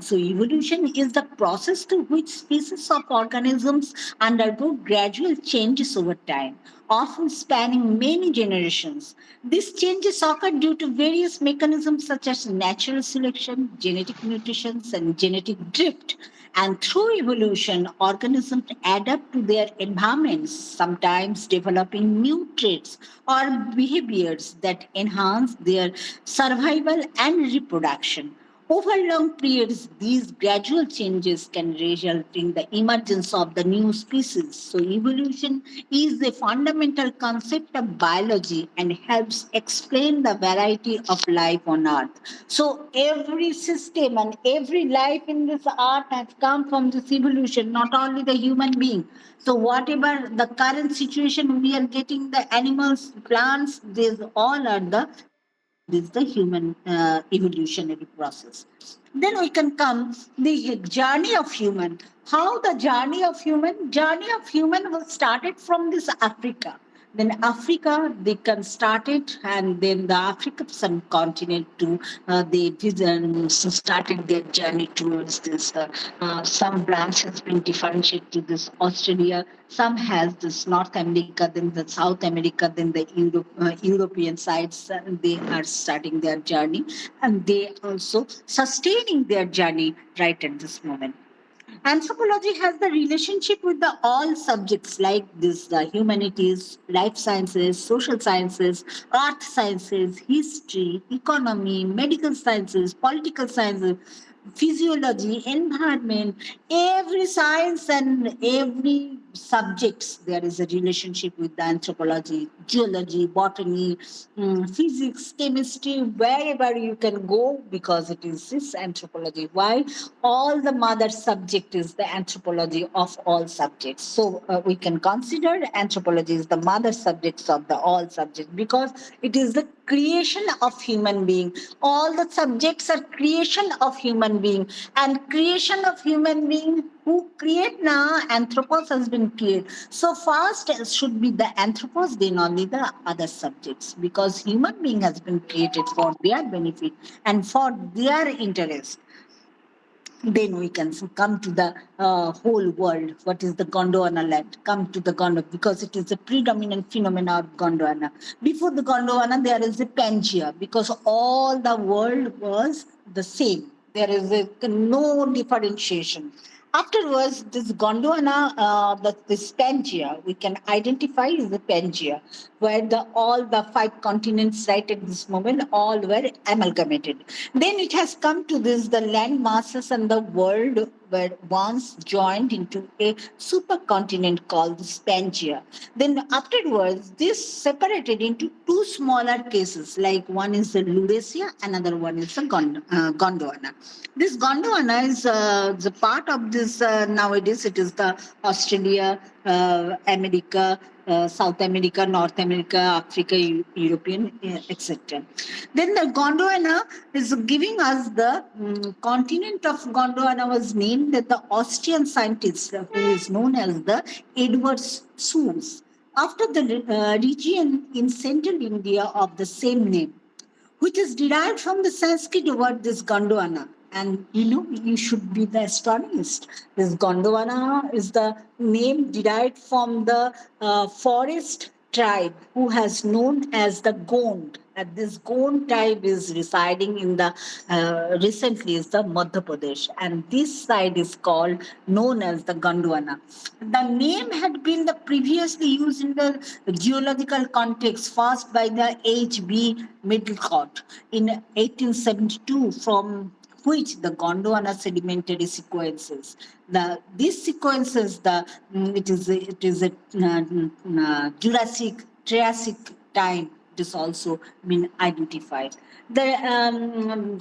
So evolution is the process through which species of organisms undergo gradual changes over time, often spanning many generations. These changes occur due to various mechanisms such as natural selection, genetic mutations, and genetic drift. And through evolution, organisms adapt to their environments, sometimes developing new traits or behaviors that enhance their survival and reproduction. Over long periods, these gradual changes can result in the emergence of the new species. So, evolution is the fundamental concept of biology and helps explain the variety of life on Earth. So, every system and every life in this earth has come from this evolution, not only the human being. So, whatever the current situation we are getting, the animals, plants, these all are the is the human evolutionary process. Then we can come the journey of human. How the journey of human was started from this Africa. Then Africa, they can start it, and then the African subcontinent too. They started their journey towards this. Some branch has been differentiated to this Australia. Some has this North America, then the South America, then the European sides. They are starting their journey, and they also sustaining their journey right at this moment. Anthropology has the relationship with the all subjects like this, the humanities, life sciences, social sciences, art sciences, history, economy, medical sciences, political sciences, physiology, environment, every science and every subjects there is a relationship with the anthropology, geology, botany, physics, chemistry, wherever you can go, because it is this anthropology. Why? All the mother subject is the anthropology of all subjects. So we can consider anthropology is the mother subjects of the all subjects, because it is the creation of human being. All the subjects are creation of human being, and creation of human being who create now, anthropos has been created. So first should be the anthropos, then only the other subjects, because human being has been created for their benefit and for their interest. Then we can come to the whole world. What is the Gondwana land? Come to the Gondwana, because it is a predominant phenomenon of Gondwana. Before the Gondwana, there is a Pangaea, because all the world was the same. There is no differentiation. Afterwards, this Gondwana, this Pangaea, we can identify as the Pangaea, where all the 5 continents right at this moment all were amalgamated. Then it has come to this, the land masses and the world were once joined into a supercontinent called the Pangaea. Then afterwards, this separated into 2 smaller cases, like one is the Laurasia, another one is the Gondwana. This Gondwana is the part of this nowadays. It is the Australia, America, South America, North America, Africa, European, etc. Then the Gondwana is giving us the continent of Gondwana was named that the Austrian scientist who is known as the Edward Suess, after the region in central India of the same name, which is derived from the Sanskrit word this Gondwana. And you should be the astronomist. This Gondwana is the name derived from the forest tribe who has known as the Gond. And this Gond tribe is residing in the recently is the Madhya Pradesh, and this side is called known as the Gondwana. The name had been previously used in the geological context first by the H.B. Middlecott in 1872, from which the Gondwana sedimentary sequences. These sequences, it is a Jurassic, Triassic time. it is also been identified. The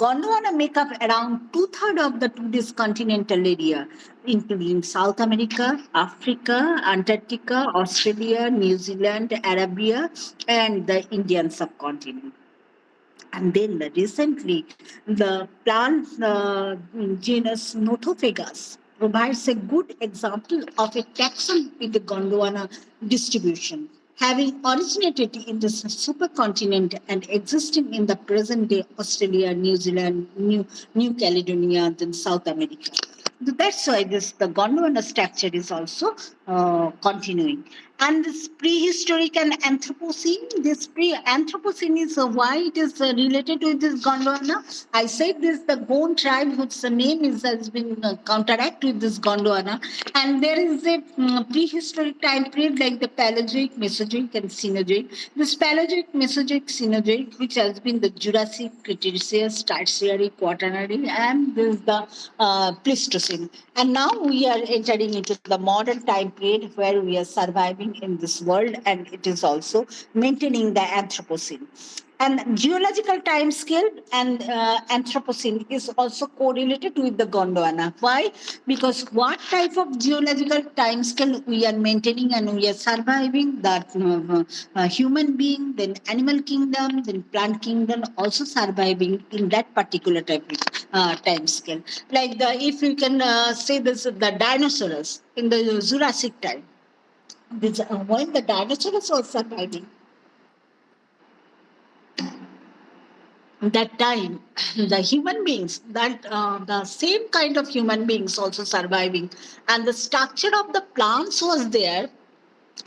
Gondwana make up around 2/3 of the today's continental area, including South America, Africa, Antarctica, Australia, New Zealand, Arabia, and the Indian subcontinent. And then recently, the plant genus Nothofagus provides a good example of a taxon in the Gondwana distribution, having originated in the supercontinent and existing in the present day Australia, New Zealand, New Caledonia, then South America. That's why the Gondwana structure is also continuing. And this prehistoric and Anthropocene, this Anthropocene is why it is related to this Gondwana. I said this, the Gond tribe, whose name has been counteract with this Gondwana. And there is a prehistoric time period like the Paleozoic, Mesozoic, and Cenozoic. This Paleozoic, Mesozoic, Cenozoic, which has been the Jurassic, Cretaceous, Tertiary, Quaternary, and this is the Pleistocene. And now we are entering into the modern time period where we are surviving in this world, and it is also maintaining the Anthropocene. And geological time scale and Anthropocene is also correlated with the Gondwana. Why? Because what type of geological time scale we are maintaining and we are surviving, that human being, then animal kingdom, then plant kingdom also surviving in that particular time scale. Like if you can say this, the dinosaurs in the Jurassic time, when the dinosaurs were surviving, that time the human beings, that the same kind of human beings also surviving, and the structure of the plants was there,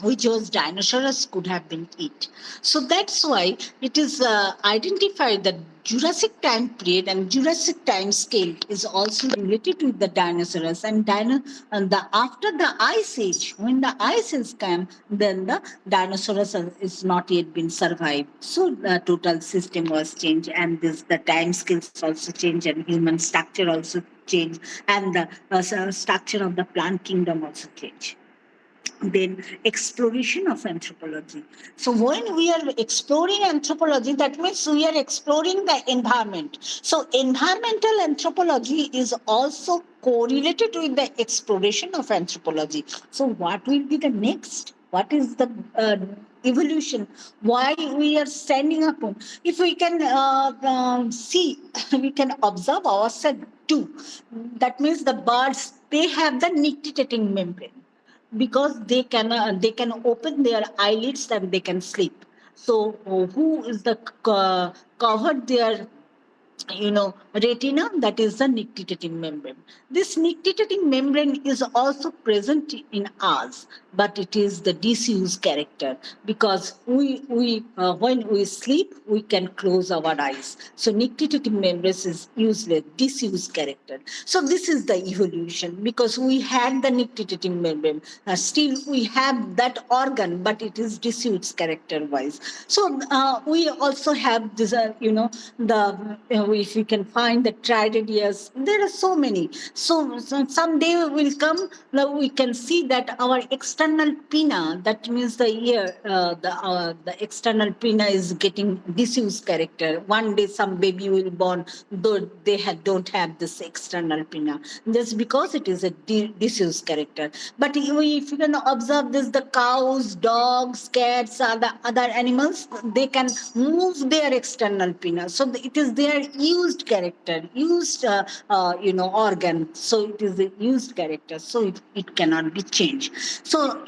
which was dinosaurs could have been eat. So that's why it is identified that Jurassic time period and Jurassic time scale is also related with the dinosaurs. And after the Ice Age, when the Ice Age came, then the dinosaurs is not yet been survived. So the total system was changed, and the time scales also changed, and human structure also changed, and the structure of the plant kingdom also changed. Then exploration of anthropology. So when we are exploring anthropology, that means we are exploring the environment. So environmental anthropology is also correlated with the exploration of anthropology. So what will be the next? What is the evolution? Why we are standing up? If we can see, we can observe ourselves too. That means the birds, they have the nictitating membrane, because they can open their eyelids and they can sleep. So who is the covered their retina? That is the nictitating membrane. This nictitating membrane is also present in us, but it is the disuse character, because we when we sleep we can close our eyes. So nictitating membrane is useless, disuse character. So this is the evolution, because we had the nictitating membrane, still we have that organ, but it is disuse character wise. So we also have this if we can find the tragedies, there are so many. So someday will come, we can see that our external pinna, that means the ear, the external pinna is getting disuse character. One day some baby will born, though they don't have this external pinna, just because it is a disuse character. But if you can observe this, the cows, dogs, cats, other animals, they can move their external pinna. So it is their used character, used organ. So it is a used character. So it cannot be changed. So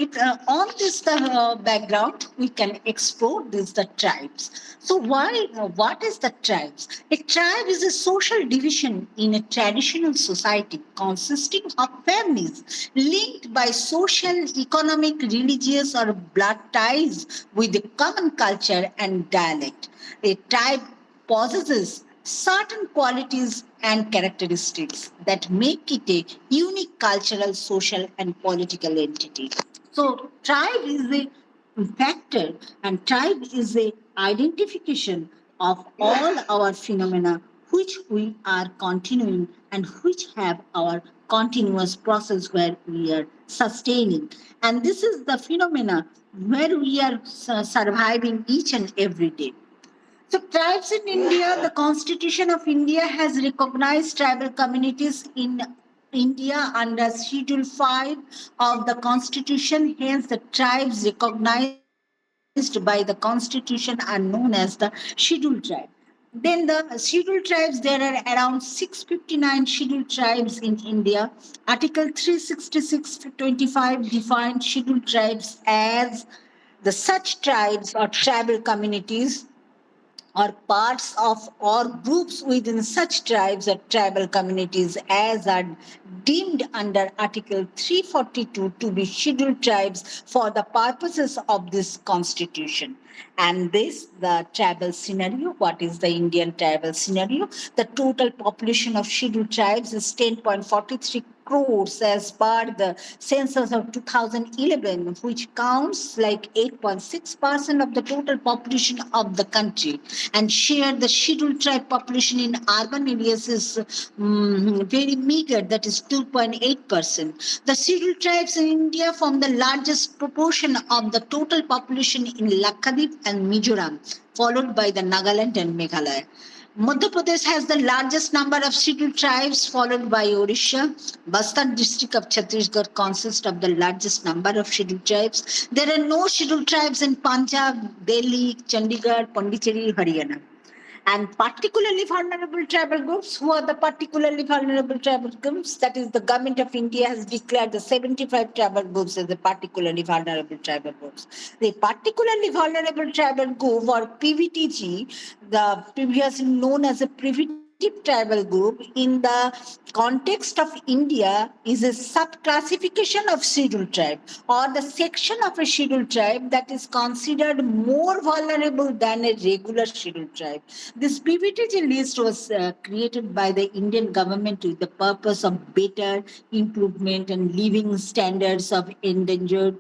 on this background, we can explore the tribes. So what is the tribes? A tribe is a social division in a traditional society consisting of families linked by social, economic, religious, or blood ties with a common culture and dialect. A tribe possesses certain qualities and characteristics that make it a unique cultural, social, and political entity. So tribe is a factor, and tribe is a identification of all our phenomena which we are continuing and which have our continuous process where we are sustaining. And this is the phenomena where we are surviving each and every day. So tribes in India, the Constitution of India has recognized tribal communities in India under Schedule 5 of the Constitution. Hence, the tribes recognized by the Constitution are known as the Scheduled Tribe. Then the scheduled tribes, there are around 659 scheduled tribes in India. Article 366-25 defines scheduled tribes as the such tribes or tribal communities or parts of or groups within such tribes or tribal communities as are deemed under Article 342 to be scheduled tribes for the purposes of this constitution. And this, the tribal scenario, what is the Indian tribal scenario? The total population of scheduled tribes is 10.43 crores as per the census of 2011, which counts like 8.6% of the total population of the country. And share the scheduled tribe population in urban areas is very meager, that is 2.8%. The scheduled tribes in India form the largest proportion of the total population in Lakshadweep and Mizoram, followed by the Nagaland and Meghalaya. Madhya Pradesh has the largest number of scheduled tribes, followed by Odisha. Bastar district of Chhattisgarh consists of the largest number of scheduled tribes. There are no scheduled tribes in Punjab, Delhi, Chandigarh, Pondicherry, Haryana. And particularly vulnerable tribal groups. Who are the particularly vulnerable tribal groups? That is, the government of India has declared the 75 tribal groups as the particularly vulnerable tribal groups. The particularly vulnerable tribal group, or PVTG, the previously known as a primitive tribal group in the context of India, is a subclassification of scheduled tribe or the section of a scheduled tribe that is considered more vulnerable than a regular scheduled tribe. This PVTG list was created by the Indian government with the purpose of better improvement and living standards of endangered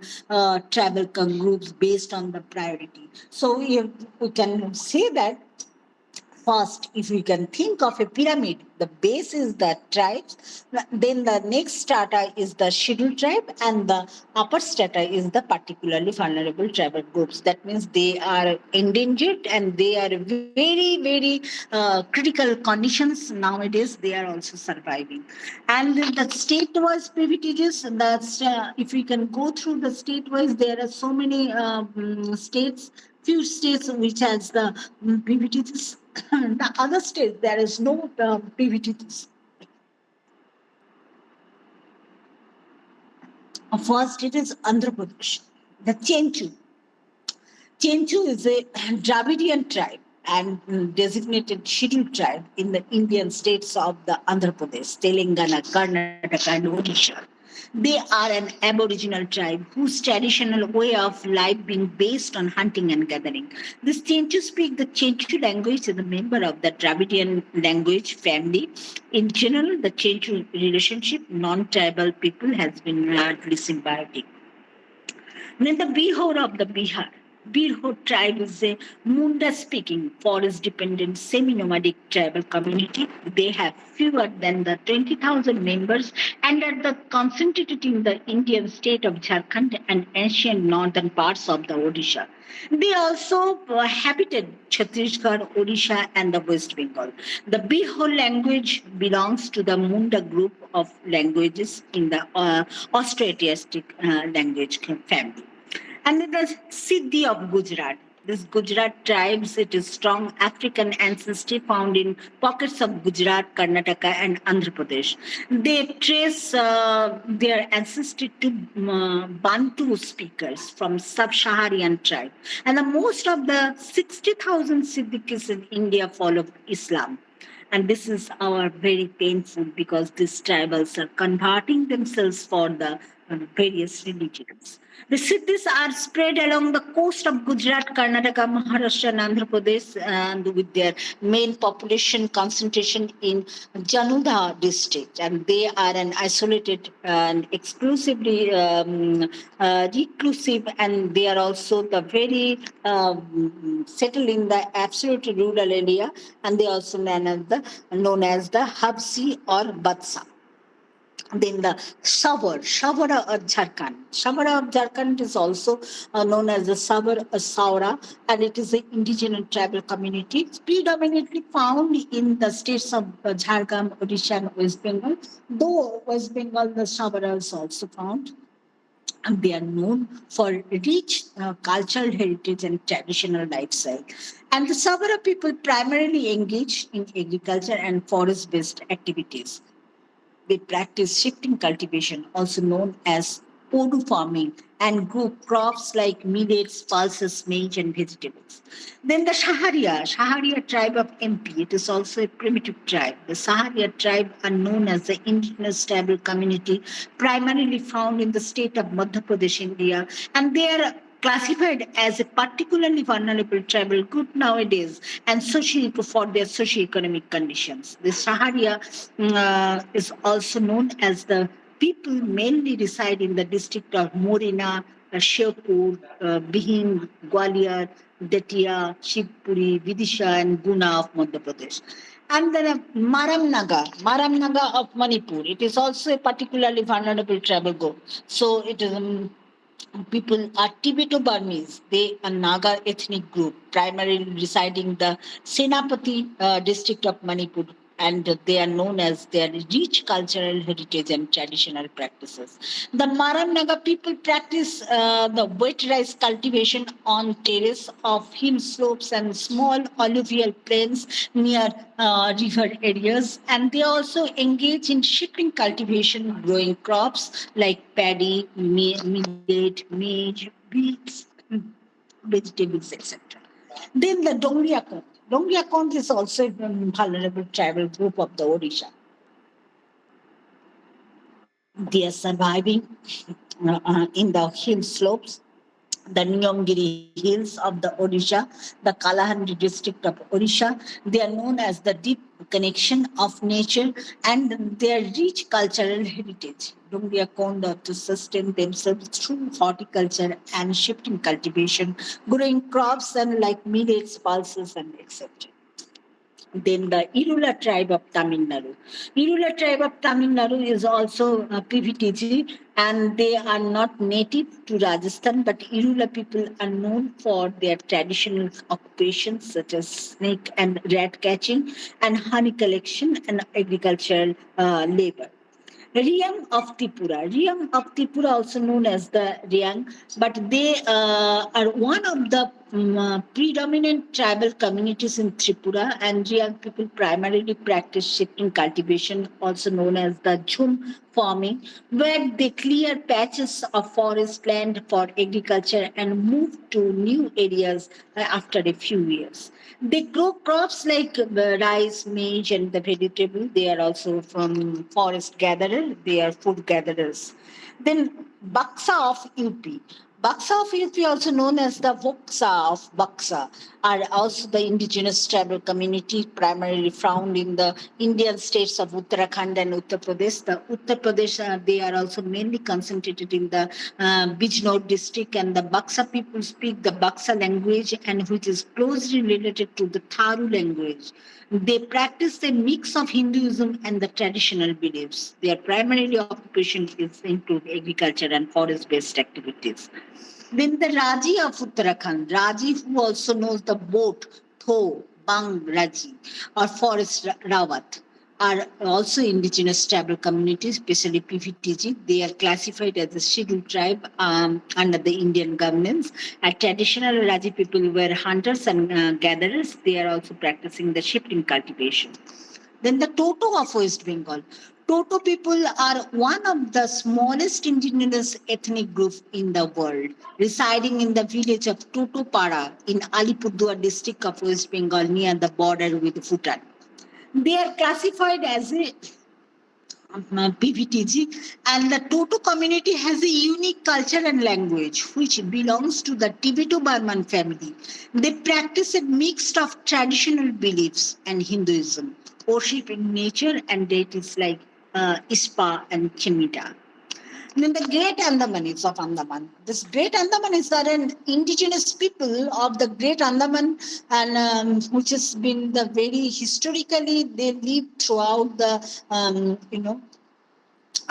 tribal groups based on the priority. So we can say that first, if we can think of a pyramid, the base is the tribes, then the next strata is the scheduled tribe, and the upper strata is the particularly vulnerable tribal groups. That means they are endangered and they are very, very critical conditions nowadays. They are also surviving. And the state-wise PVTGs, that's if we can go through the state-wise, there are so many states. Few states which has the PVTGs. The other states, there is no PVTGs. First, it is Andhra Pradesh, the Chenchu. Chenchu is a Dravidian tribe and designated scheduled tribe in the Indian states of the Andhra Pradesh, Telangana, Karnataka, and Odisha. They are an aboriginal tribe whose traditional way of life being based on hunting and gathering. This Chenchu speak the Chenchu language as a member of the Dravidian language family. In general, the Chenchu relationship, non-tribal people, has been largely symbiotic. Then the Bihor of the Bihar. Bihor tribe is a Munda-speaking, forest-dependent, semi-nomadic tribal community. They have fewer than the 20,000 members and are concentrated in the Indian state of Jharkhand and ancient northern parts of the Odisha. They also habited Chhattisgarh, Odisha, and the West Bengal. The Bihor language belongs to the Munda group of languages in the Austroasiatic language family. And the Siddhi of Gujarat. This Gujarat tribes, it is strong African ancestry found in pockets of Gujarat, Karnataka, and Andhra Pradesh. They trace their ancestry to Bantu speakers from sub-Saharan tribe. And most of the 60,000 Siddhis in India follow Islam. And this is our very painful because these tribals are converting themselves for the various religions. The cities are spread along the coast of Gujarat, Karnataka, Maharashtra, and Andhra Pradesh, and with their main population concentration in Januda district. And they are an isolated and exclusively reclusive, and they are also the very settled in the absolute rural area, and they are also known as the Habsi or Batsa. Then the Shavara of Jharkhand. Shavara of Jharkhand is also known as the Saura, and it is an indigenous tribal community. It's predominantly found in the states of Jharkhand, Odisha, and West Bengal. Though West Bengal, the Shavara is also found. And they are known for rich cultural heritage and traditional lifestyle. And the Savara people primarily engage in agriculture and forest-based activities. They practice shifting cultivation, also known as podu farming, and grow crops like millets, pulses, maize, and vegetables. Then the Shaharia tribe of MP, it is also a primitive tribe. The Shaharia tribe are known as the indigenous tribal community, primarily found in the state of Madhya Pradesh, India, and they are classified as a particularly vulnerable tribal group nowadays and for their socio-economic conditions. The Shaharia is also known as the people mainly reside in the district of Morena, Sherpur, Bihim, Gwalior, Datia, Shivpuri, Vidisha, and Guna of Madhya Pradesh. And then Maramnaga of Manipur. It is also a particularly vulnerable tribal group. So it is people are Tibeto-Burmese. They are Naga ethnic group, primarily residing in the Senapati district of Manipur, and they are known as their rich cultural heritage and traditional practices. The Maram Naga people practice the wet rice cultivation on terrace of hill slopes and small alluvial plains near river areas, and they also engage in shipping cultivation, growing crops like paddy, millet, maize, beets, vegetables, etc. Then the Dongriakon. Dongriakon is also a vulnerable tribal group of the Odisha. They are surviving in the hill slopes, the Nyongiri hills of the Odisha, the Kalahandi district of Odisha. They are known as the deep connection of nature and their rich cultural heritage. Dongria Konda to sustain themselves through horticulture and shifting cultivation, growing crops and like millets, pulses, and etc. Then the Irula tribe of Tamil Nadu. Irula tribe of Tamil Nadu is also PVTG, and they are not native to Rajasthan, but Irula people are known for their traditional occupations such as snake and rat catching and honey collection and agricultural labor. Riang of Tripura, also known as the Riang, but they are one of the predominant tribal communities in Tripura, and Riang people primarily practice shifting cultivation, also known as the Jhum farming, where they clear patches of forest land for agriculture and move to new areas after a few years. They grow crops like rice, maize, and the vegetable. They are also from forest gatherer. They are food gatherers. Then Baksa of UP. Baksa of UP, also known as the Voksa of Baksa, are also the indigenous tribal community primarily found in the Indian states of Uttarakhand and Uttar Pradesh. The Uttar Pradesh, they are also mainly concentrated in the Bijnor district, and the Baksa people speak the Baksa language, and which is closely related to the Tharu language. They practice a mix of Hinduism and the traditional beliefs. Their primary occupation is include agriculture and forest-based activities. Then the Raji of Uttarakhand, Raji who also knows the boat, Tho, Bang, Raji, or forest Rawat, are also indigenous tribal communities, especially PVTG. They are classified as a scheduled tribe under the Indian governance. Traditional Raji people were hunters and gatherers. They are also practicing the shifting cultivation. Then the Toto of West Bengal. Toto people are one of the smallest indigenous ethnic groups in the world, residing in the village of Totopara in Alipurduar district of West Bengal near the border with Bhutan. They are classified as a PVTG, and the Toto community has a unique culture and language which belongs to the Tibeto-Burman family. They practice a mix of traditional beliefs and Hinduism, worshiping nature and deities like Ispa and Chimita. Then the Great Andamanis of Andaman. This Great Andamanis are an indigenous people of the Great Andaman, and which has been the very historically they live throughout the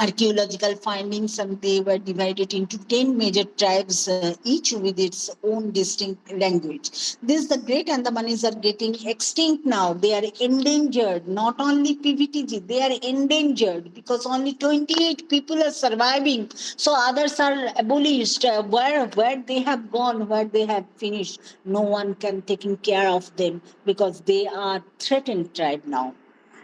archaeological findings, and they were divided into 10 major tribes, each with its own distinct language. The Great Andamanis are getting extinct now. They are endangered. Not only PVTG, they are endangered because only 28 people are surviving. So others are abolished. Where they have gone, where they have finished, no one can taking care of them because they are threatened tribe now.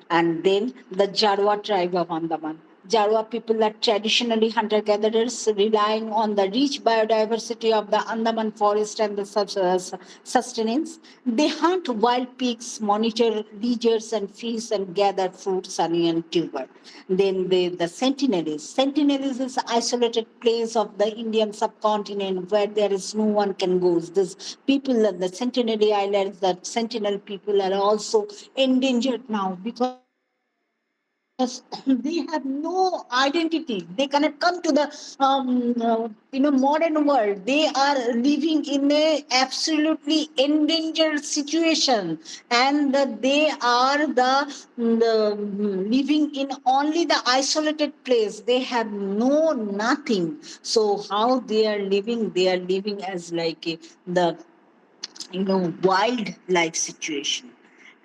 And then the Jarwa tribe of Andaman. Jarwa people are traditionally hunter-gatherers, relying on the rich biodiversity of the Andaman forest and the sustenance. They hunt wild pigs, monitor leaders and fish, and gather fruit, honey, and tuber. Then the Sentinels. Sentinels is an isolated place of the Indian subcontinent where there is no one can go. These people at the Sentinel Islands, the Sentinel people are also endangered now because they have no identity. They cannot come to the modern world. They are living in a absolutely endangered situation, and they are the living in only the isolated place. They have no nothing. So how they are living? They are living as like the wildlife situation.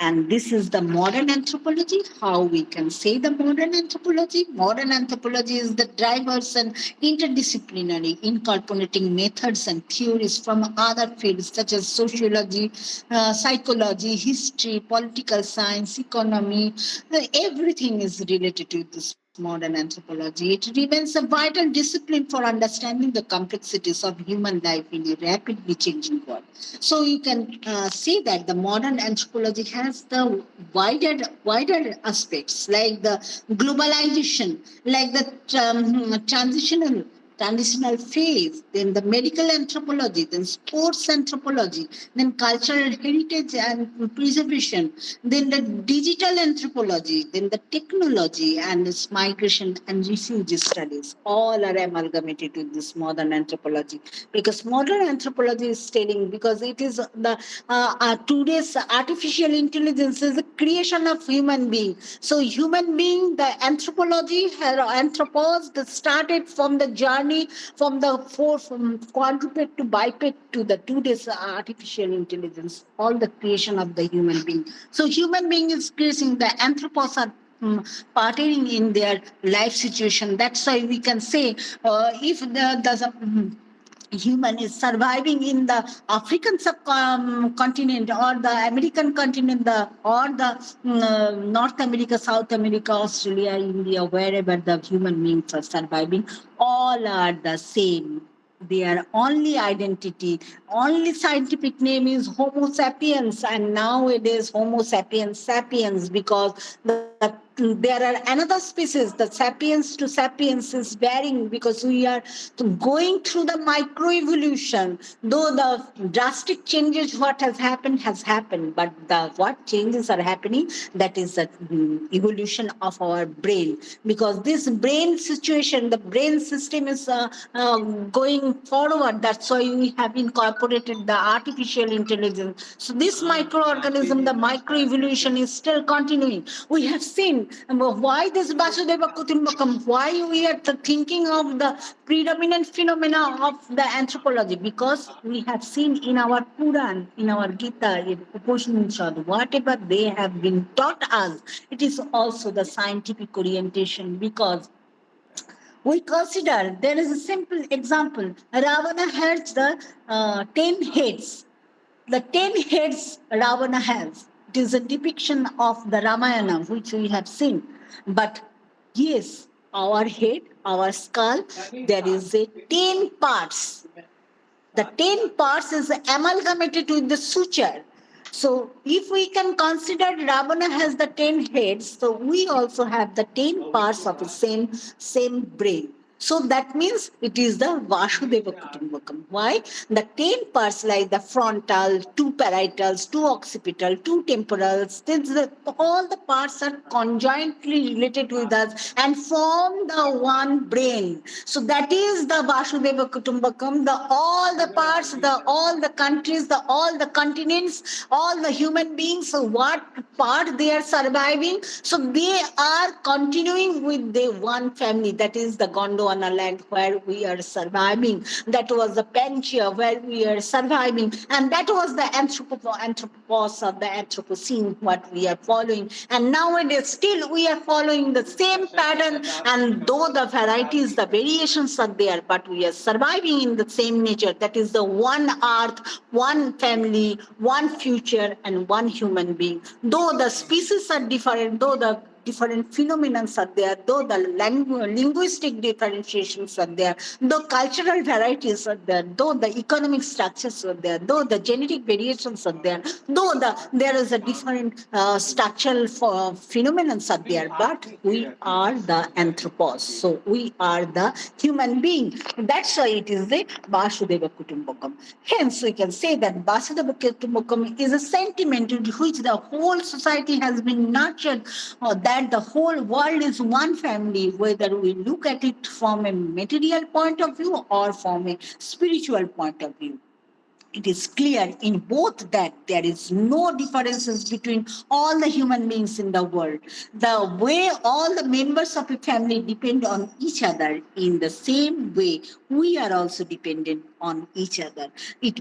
And this is the modern anthropology. How we can say the modern anthropology? Modern anthropology is the diverse and interdisciplinary, incorporating methods and theories from other fields such as sociology, psychology, history, political science, economy. Everything is related to this modern anthropology. It remains a vital discipline for understanding the complexities of human life in a rapidly changing world. So you can see that the modern anthropology has the wider aspects like the globalization, like the transitional phase, then the medical anthropology, then sports anthropology, then cultural heritage and preservation, then the digital anthropology, then the technology and its migration and refugee studies. All are amalgamated with this modern anthropology because modern anthropology is studying because it is the today's artificial intelligence is the creation of human being. So human being, the anthropology, anthropos, that started from the journey from quadruped to biped to the today's artificial intelligence, all the creation of the human being. So human being is creating, the anthropos are partaking in their life situation. That's why we can say if there's a human is surviving in the African subcontinent or the American continent, or the North America, South America, Australia, India, wherever the human beings are surviving, all are the same. Their only identity, only scientific name is Homo sapiens, and nowadays Homo sapiens sapiens because there are another species. The sapiens to sapiens is varying because we are going through the microevolution. Though the drastic changes what has happened, but the what changes are happening, that is the evolution of our brain, because this brain situation, the brain system is going forward. That's why we have incorporated the artificial intelligence. So this microorganism, the microevolution is still continuing. We have seen why this Vasudhaiva Kutumbakam, why we are thinking of the predominant phenomena of the anthropology, because we have seen in our Puran, in our Gita, in Upanishad, whatever they have been taught us, it is also the scientific orientation, because we consider, there is a simple example. Ravana has the 10 heads. The 10 heads Ravana has. It is a depiction of the Ramayana, which we have seen. But yes, our head, our skull, there is a 10 parts. The 10 parts is amalgamated with the suture. So if we can consider Ravana has the 10 heads, so we also have the 10 parts of the same brain. So that means it is the Vasudhaiva Kutumbakam. Why? The 10 parts like the frontal, 2 parietals, 2 occipital, 2 temporals, all the parts are conjointly related with us and form the one brain. So that is the Vasudhaiva Kutumbakam, all the parts, all the countries, all the continents, all the human beings, so what part they are surviving. So they are continuing with the one family, that is the Gondwana land where we are surviving. That was the Panchaea where we are surviving. And that was the Anthropos or the Anthropocene, what we are following. And nowadays still we are following the same pattern. And though the varieties, the variations are there, but we are surviving in the same nature. That is the one earth, one family, one future, and one human being. Though the species are different, though the different phenomena are there, though the linguistic differentiations are there, though cultural varieties are there, though the economic structures are there, though the genetic variations are there, though there is a different structural phenomena are there, but we are the anthropos. So we are the human being. That's why it is the Vasudhaiva Kutumbakam. Hence, we can say that Vasudhaiva Kutumbakam is a sentiment in which the whole society has been nurtured, or that the whole world is one family, whether we look at it from a material point of view or from a spiritual point of view. It is clear in both that there is no differences between all the human beings in the world. The way all the members of a family depend on each other, in the same way we are also dependent on each other. It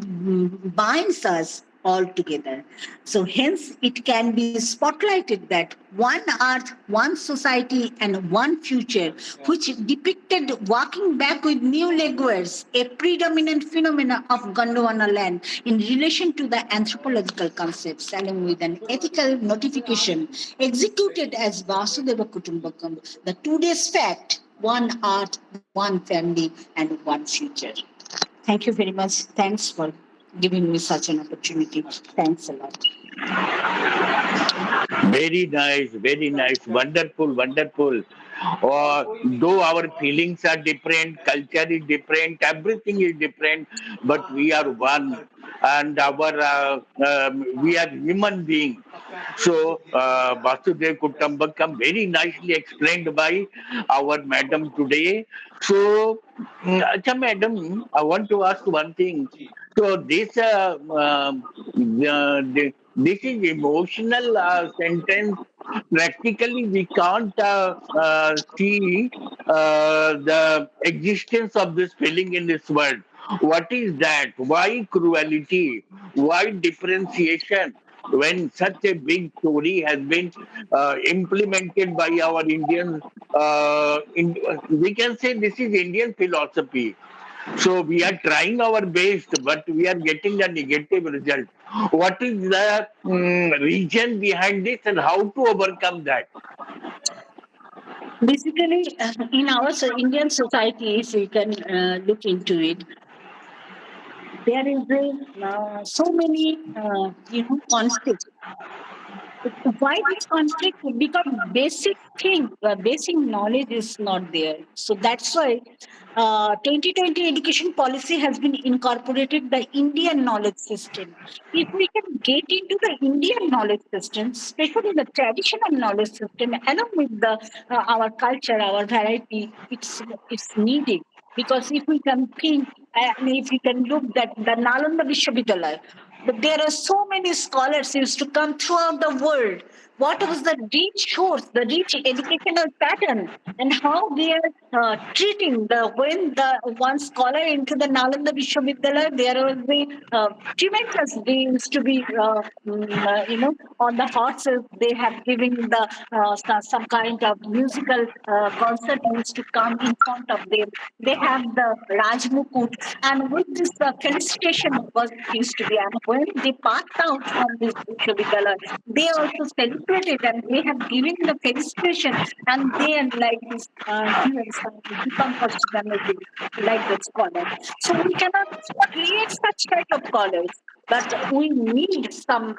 binds us all together. So hence it can be spotlighted that one earth, one society, and one future, which depicted walking back with new legwares, a predominant phenomena of Gondwana land in relation to the anthropological concepts, along with an ethical notification executed as Vasudhaiva Kutumbakam, the today's fact, one earth, one family, and one future. Thank you very much. Thanks for giving me such an opportunity. Thanks a lot. Very nice, wonderful, wonderful. Though our feelings are different, culture is different, everything is different, but we are one, and we are human beings. So, Vasudev Kutumbakam, very nicely explained by our madam today. So, Acha madam, I want to ask one thing. So, this is emotional sentence. Practically, we can't see the existence of this feeling in this world. What is that? Why cruelty? Why differentiation? When such a big story has been implemented by our Indian, we can say this is Indian philosophy. So we are trying our best, but we are getting a negative result. What is the reason behind this, and how to overcome that? Basically, in our Indian society, if we can look into it, there is so many conflicts. Why this conflict? Because basic thing, basic knowledge is not there. So that's why 2020 education policy has been incorporated the Indian knowledge system. If we can get into the Indian knowledge system, especially the traditional knowledge system, along with the our culture, our variety, it's needed. Because if we can think, and if we can look that the Nalanda Vishwavidyalaya, but there are so many scholars used to come throughout the world. What was the rich source, the rich educational pattern, and how they are treating the when the one scholar into the Nalanda Vishwavidyalaya, there was the tremendous. They used to be, on the horses. They have given the some kind of musical concert used to come in front of them. They have the Rajmukut, and with this felicitation was used to be. And when they passed out from this Vishwavidyalaya, they also celebrated and they have given the felicitation, and they are like this here, Deepankar Suparna, like the scholar. So we cannot create such type of scholars. But we need some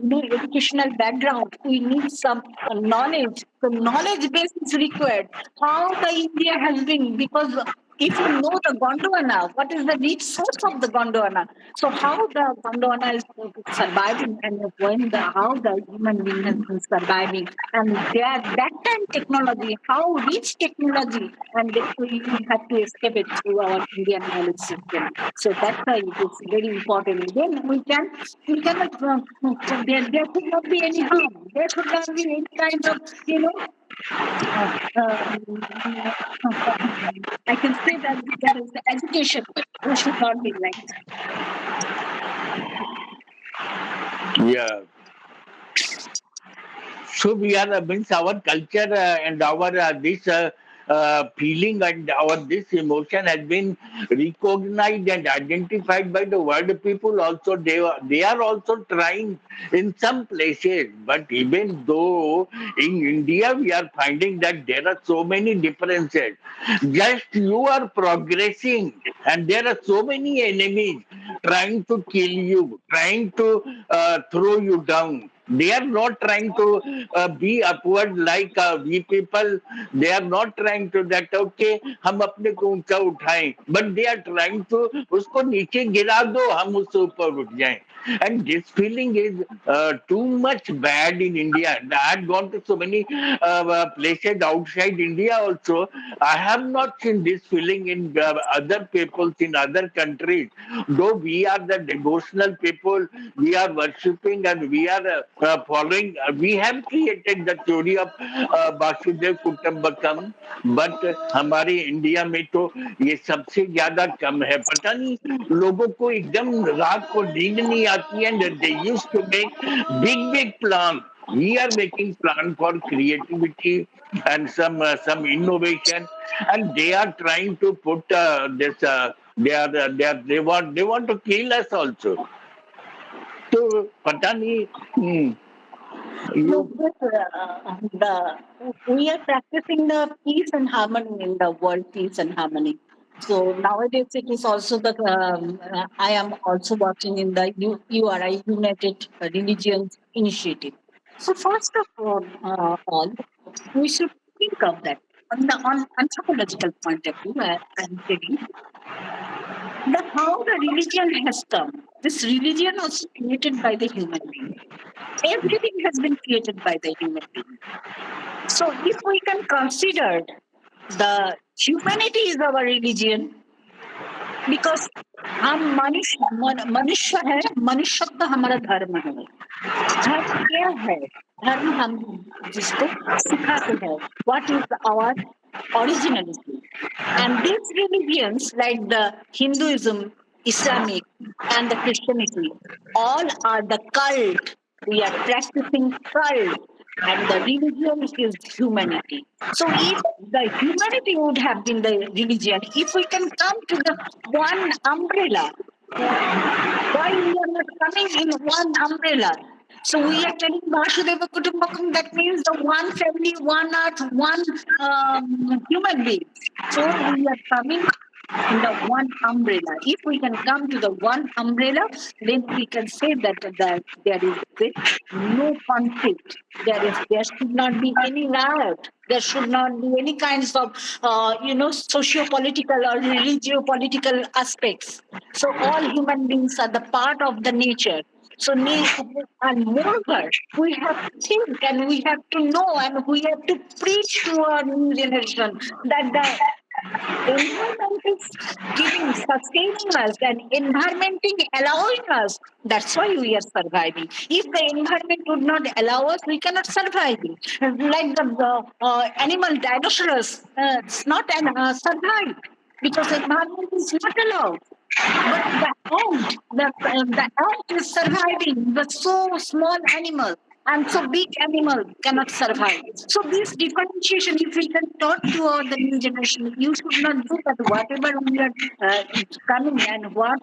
educational background. We need some knowledge. So knowledge base is required. How the India has been, because if you know the Gondwana, what is the rich source of the Gondwana? So how the Gondwana is surviving, and how the human being has been surviving, and that time technology, how rich technology, and we have to escape it through our Indian knowledge system. So that's why it is very important. Then we cannot there should not be any harm. There should not be any kind of I can say that there is the education. We should not be like Yeah. So we are means our culture and our this feeling and our this emotion has been recognized and identified by the world people. Also, they are also trying in some places. But even though in India we are finding that there are so many differences, just you are progressing, and there are so many enemies trying to kill you, trying to throw you down. They are not trying to be upward like we people. They are not trying to that okay हम अपने को ऊंचा उठाएं, but they are trying to उसको नीचे गिरा दो हम उससे ऊपर उठ जाएं. And this feeling is too much bad in India. I had gone to so many places outside India also. I have not seen this feeling in other peoples in other countries. Though we are the devotional people, we are worshipping and we are following. We have created the theory of Vasudhaiva Kutumbakam, but हमारे India में तो ये सबसे ज्यादा कम है. पता नहीं लोगों को एकदम रात को नींद नहीं आती है. And they used to make big plan. We are making plan for creativity and some innovation, and they are trying to put this. They want to kill us also. तो पता नहीं. no, we are practicing the peace and harmony in the world, peace and harmony. So nowadays it is also I am also working in the URI, United Religions Initiative. So first of all, we should think of that on anthropological point of view. I'm telling how the religion has come. This religion was created by the human being. Everything has been created by the human being. So if we can consider the humanity is our religion, because हम मनुष्य है, मनुष्यत्व हमारा धर्म है. धर्म क्या है? धर्म हम जिसको सिखाते हैं. What is our originality? And these religions like the Hinduism, Islamic, and the Christianity, all are the cult. We are practicing cult, and the religion is humanity. So if the humanity would have been the religion, if we can come to the one umbrella, why we are not coming in one umbrella? So we are telling Vasudhaiva Kutumbakam, that means the one family, one earth, one human being. So we are coming in the one umbrella. If we can come to the one umbrella, then we can say that there is no conflict. There should not be any riot. There should not be any kinds of socio-political or religio-political aspects. So all human beings are the part of the nature. So, and moreover, we have to think and we have to know and we have to preach to our new generation that the environment is sustaining us and environment is allowing us. That's why we are surviving. If the environment would not allow us, we cannot survive. Like the animal dinosaurs, it's not survive because environment is not allowed. But the ant is surviving. The so small animal and so big animal cannot survive. So this differentiation, if we can talk to the new generation, you should not do that. Whatever we are coming and what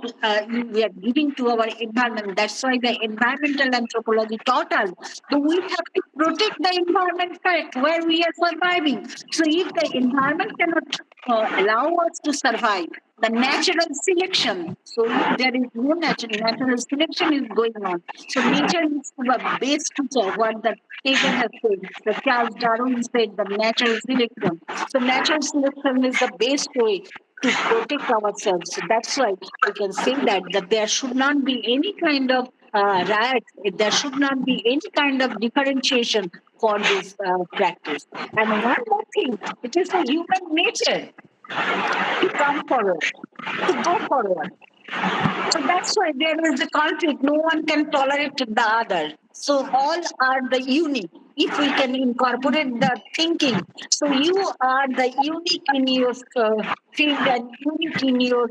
we are giving to our environment. That's why the environmental anthropology taught us. So we have to protect the environment first where we are surviving. So if the environment cannot allow us to survive. The natural selection. So if there is no natural selection is going on. So nature is the base teacher. What the Taylor has said, the Charles Darwin said, the natural selection. So natural selection is the best way to protect ourselves. So that's why we can say that there should not be any kind of riot. There should not be any kind of differentiation for this practice. And one more thing, it is a human nature to come forward, to go forward. So that's why there is a conflict. No one can tolerate the other. So all are the unique. If we can incorporate the thinking, so you are the unique in your field and unique in your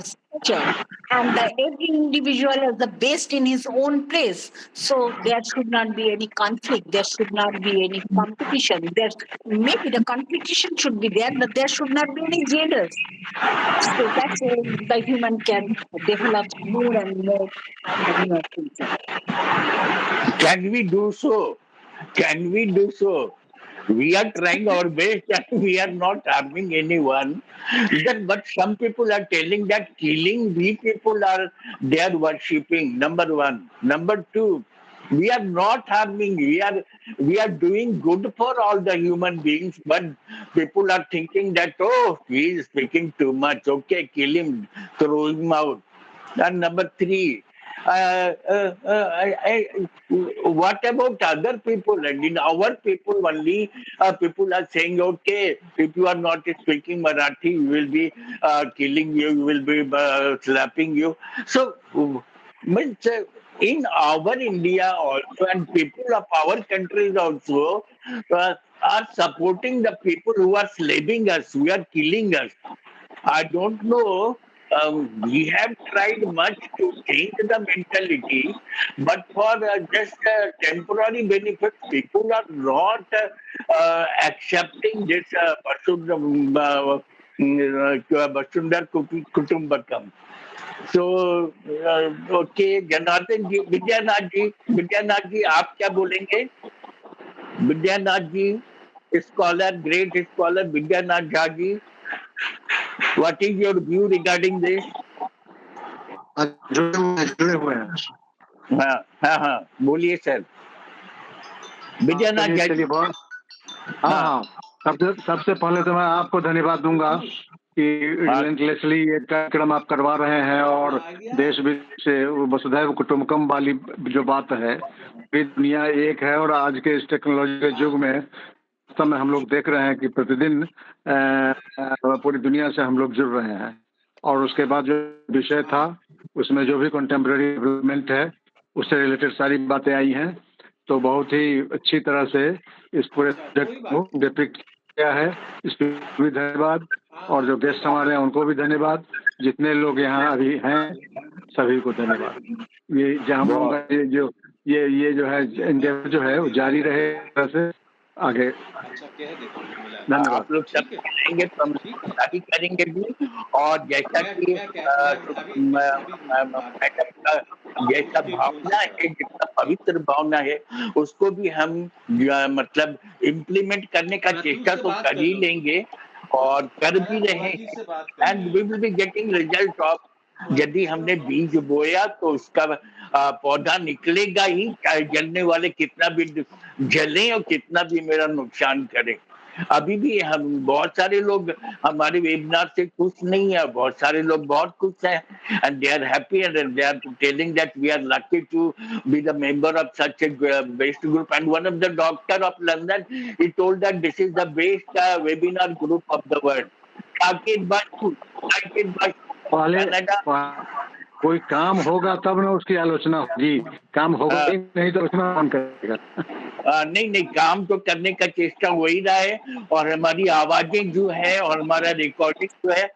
structure, and every individual is the best in his own place. So there should not be any conflict. There should not be any competition. There maybe the competition should be there, but there should not be any jealous. So that's where the human can develop more and more in the near future. Can we do so? Can we do so? We are trying our best and we are not harming anyone. But some people are telling that killing we people are they are worshipping. Number one. Number two, we are not harming. We are doing good for all the human beings. But people are thinking that he is speaking too much. Okay, kill him, throw him out. And number three, what about other people? And in our people only, people are saying, okay, if you are not speaking Marathi, we will be killing you, we will be slapping you. So, means, in our India also, and people of our countries also are supporting the people who are slaving us, who are killing us. I don't know. We have tried much to change the mentality, but for just temporary benefits, people are not accepting this Vasudhaiva Kutumbakam. So, okay, Vidyanath जी, आप क्या बोलेंगे? Vidyanath ji, scholar, great scholar Vidyanath Jha ji. What is your view regarding this? जुड़े हुए हैं. हाँ, बोलिए sir. Vidyanath Jha जी. हाँ, सबसे पहले तो मैं आपको धन्यवाद दूंगा कि रिलेंटलेसली ये कार्यक्रम आप करवा रहे हैं और देश विदेश से वसुधैव कुटुंबकम वाली जो बात है, पूरी दुनिया एक है और आज के इस टेक्नोलॉजी के युग में समय हम लोग देख रहे हैं कि प्रतिदिन पूरी दुनिया से हम लोग जुड़ रहे हैं. और उसके बाद जो विषय था उसमें जो भी कंटेम्प्रेरी डेवलपमेंट है उससे रिलेटेड सारी बातें आई हैं, तो बहुत ही अच्छी तरह से इस पूरे सब्जेक्ट को डिपिक्ट किया है. इस पर भी धन्यवाद और जो गेस्ट हमारे हैं उनको भी धन्यवाद. जितने लोग यहाँ अभी हैं सभी को धन्यवाद. ये जहाँ हम लोगों का ये जो है एंडेवर जो है वो जारी रहे तरह से आगे. आप लोग सब करेंगे तो हम शादी करेंगे भी. और जैसा कि मैडम का जैसा भावना है, जितना पवित्र भावना है, उसको भी हम मतलब इम्प्लीमेंट करने का चेष्टा तो कर ही लेंगे और कर भी रहे हैं. And we will be getting result of. यदि हमने बीज बोया तो उसका पौधा निकलेगा ही, चाहे जलने वाले कितना भी जले और कितना भी मेरा नुकसान करे. अभी भी हम बहुत सारे लोग हमारे वेबिनार से खुश नहीं है, बहुत सारे लोग बहुत खुश हैं. And they are happy and they are telling that we are lucky to be the member of such a best group. And one of the doctor of London he told that this is the best webinar group of the world. Saqib Basu कोई काम होगा तब ना उसकी आलोचना होगी. काम होगा नहीं तो उसमें कौन करेगा? नहीं, काम तो करने का चेष्टा हो ही रहा है. और हमारी आवाजें जो है और हमारा रिकॉर्डिंग जो है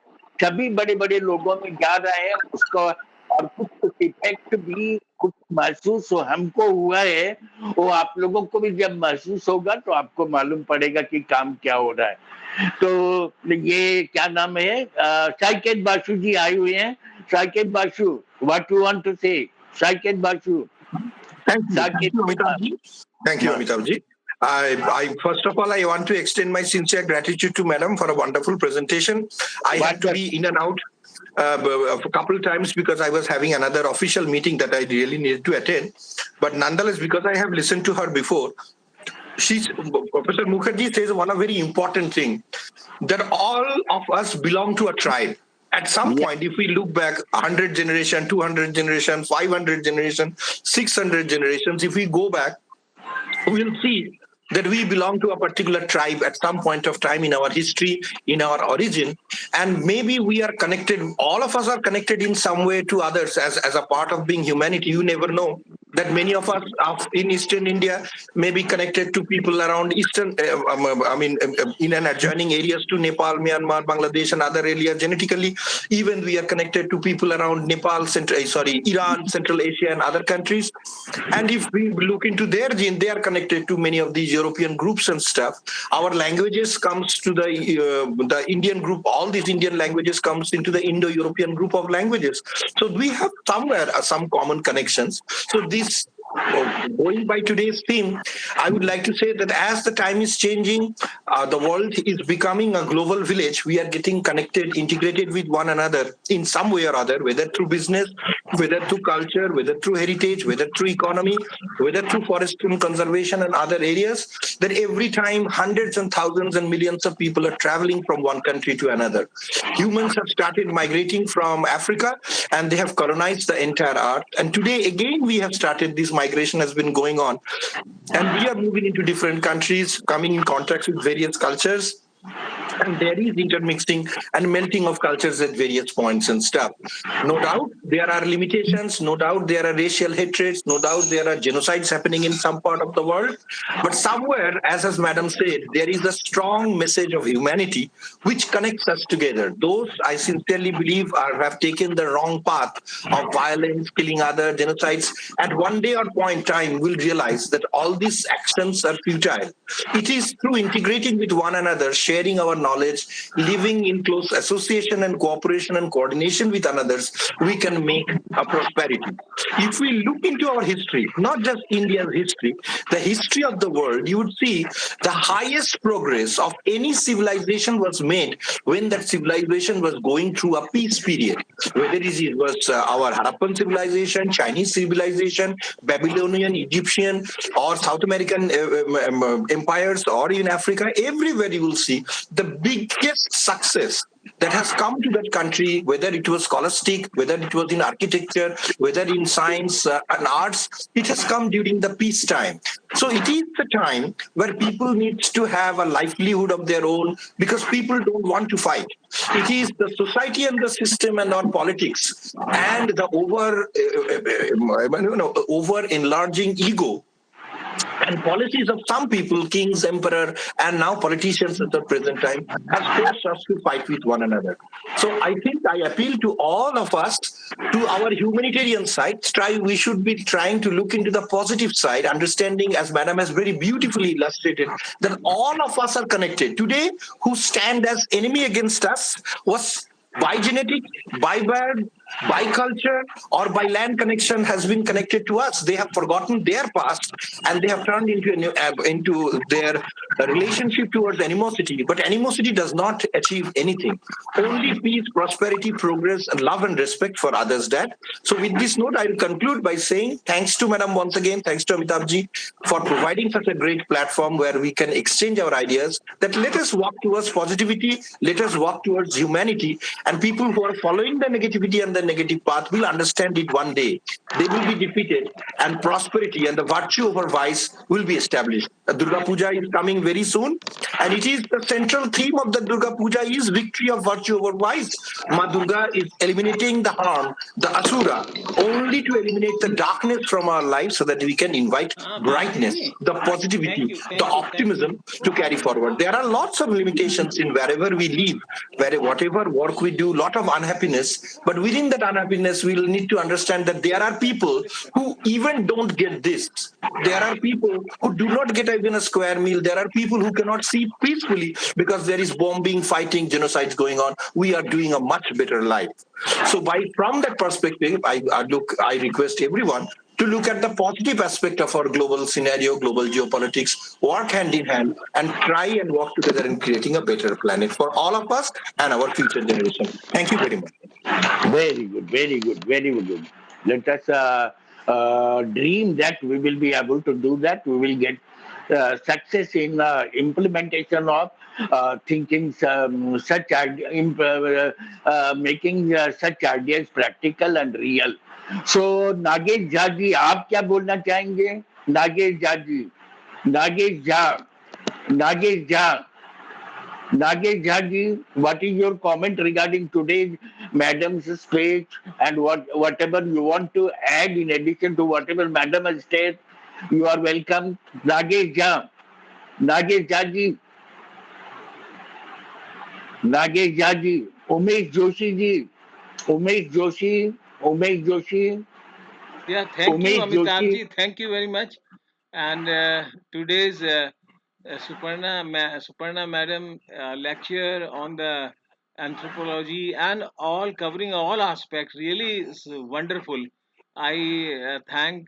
सभी बड़े बड़े लोगों में जा रहा है उसको. और कुछ इफेक्ट भी कुछ महसूस हो हमको हुआ है, वो आप लोगों को भी जब महसूस होगा तो आपको मालूम पड़ेगा कि काम क्या हो रहा है. तो ये क्या नाम है, साइकेत बासु जी आए हुए हैं. Saiket Basu, what you want to say? Saiket Basu. Thank you Amitabh ji. I first of all, I want to extend my sincere gratitude to Madam for a wonderful presentation. I had to be in and out a couple of times because I was having another official meeting that I really needed to attend. But nonetheless, because I have listened to her before, Professor Mukherjee says one very important thing, that all of us belong to a tribe. At some point, if we look back 100 generations, 200 generations, 500 generations, 600 generations, if we go back, we'll see that we belong to a particular tribe at some point of time in our history, in our origin, and maybe we are connected, all of us are connected in some way to others as a part of being humanity. You never know that many of us in Eastern India may be connected to people around Eastern, in an adjoining areas to Nepal, Myanmar, Bangladesh and other areas genetically. Even we are connected to people around Nepal, Iran, Central Asia and other countries. And if we look into their gene, they are connected to many of these European groups and stuff. Our languages comes to the Indian group, all these Indian languages comes into the Indo-European group of languages. So we have somewhere some common connections. So going by today's theme, I would like to say that as the time is changing, the world is becoming a global village. We are getting connected, integrated with one another in some way or other, whether through business, whether through culture, whether through heritage, whether through economy, whether through forest and conservation and other areas, that every time hundreds and thousands and millions of people are traveling from one country to another. Humans have started migrating from Africa and they have colonized the entire earth. And today, again, we have started this migration has been going on. And we are moving into different countries, coming in contact with various cultures. And there is intermixing and melting of cultures at various points and stuff. No doubt there are limitations, no doubt there are racial hatreds, no doubt there are genocides happening in some part of the world. But somewhere, as Madam said, there is a strong message of humanity which connects us together. Those, I sincerely believe, have taken the wrong path of violence, killing other, genocides. At one day or point in time, we'll realize that all these actions are futile. It is through integrating with one another, sharing our knowledge, living in close association and cooperation and coordination with others, we can make a prosperity. If we look into our history, not just India's history, the history of the world, you would see the highest progress of any civilization was made when that civilization was going through a peace period. Whether it was our Harappan civilization, Chinese civilization, Babylonian, Egyptian, or South American empires, or in Africa, everywhere you will see the biggest success that has come to that country, whether it was scholastic, whether it was in architecture, whether in science and arts, it has come during the peace time. So it is the time where people need to have a livelihood of their own because people don't want to fight. It is the society and the system and our politics and the over enlarging ego and policies of some people, kings, emperor, and now politicians at the present time, has forced us to fight with one another. So I think I appeal to all of us, to our humanitarian side. We should be trying to look into the positive side, understanding, as Madam has very beautifully illustrated, that all of us are connected. Today, who stand as enemy against us was by genetic, by birth, by culture, or by land connection has been connected to us. They have forgotten their past and they have turned into their relationship towards animosity. But animosity does not achieve anything. Only peace, prosperity, progress, and love and respect for others, Dad. So with this note, I will conclude by saying thanks to Madam once again, thanks to Amitabh for providing such a great platform where we can exchange our ideas, that let us walk towards positivity, let us walk towards humanity, and people who are following the negativity and the negative path will understand it one day. They will be defeated and prosperity and the virtue over vice will be established. Durga Puja is coming very soon and it is the central theme of the Durga Puja is victory of virtue over vice. Ma Durga is eliminating the harm, the asura, only to eliminate the darkness from our lives so that we can invite brightness, the positivity, the optimism to carry forward. There are lots of limitations in wherever we live, whatever work we do, lot of unhappiness, but within that unhappiness, we'll need to understand that there are people who even don't get this. There are people who do not get even a square meal. There are people who cannot sleep peacefully because there is bombing, fighting, genocides going on. We are doing a much better life. So from that perspective, I request everyone to look at the positive aspect of our global scenario, global geopolitics, work hand in hand, and try and work together in creating a better planet for all of us and our future generation. Thank you very much. Very good, very good, very good. Let us dream that we will be able to do that. We will get success in implementation of thinking making such ideas practical and real. So Nagesh Jha ji, आप क्या बोलना चाहेंगे? नागेश झा जी, Nagesh Jha, Nagesh Jha. Nagesh Jhaji, what is your comment regarding today's madam's speech and whatever you want to add in addition to whatever madam has said? You are welcome. Nagesh Jha, Nagesh Jhaji, Nagesh Jhaji, Umesh Joshi ji, Umesh Joshi, Umesh Joshi, Yeah, thank you, Umesh Amitabh Joshi. ji. Thank you very much. And today's Suparna madam lecture on the anthropology and all covering all aspects really is wonderful. I thank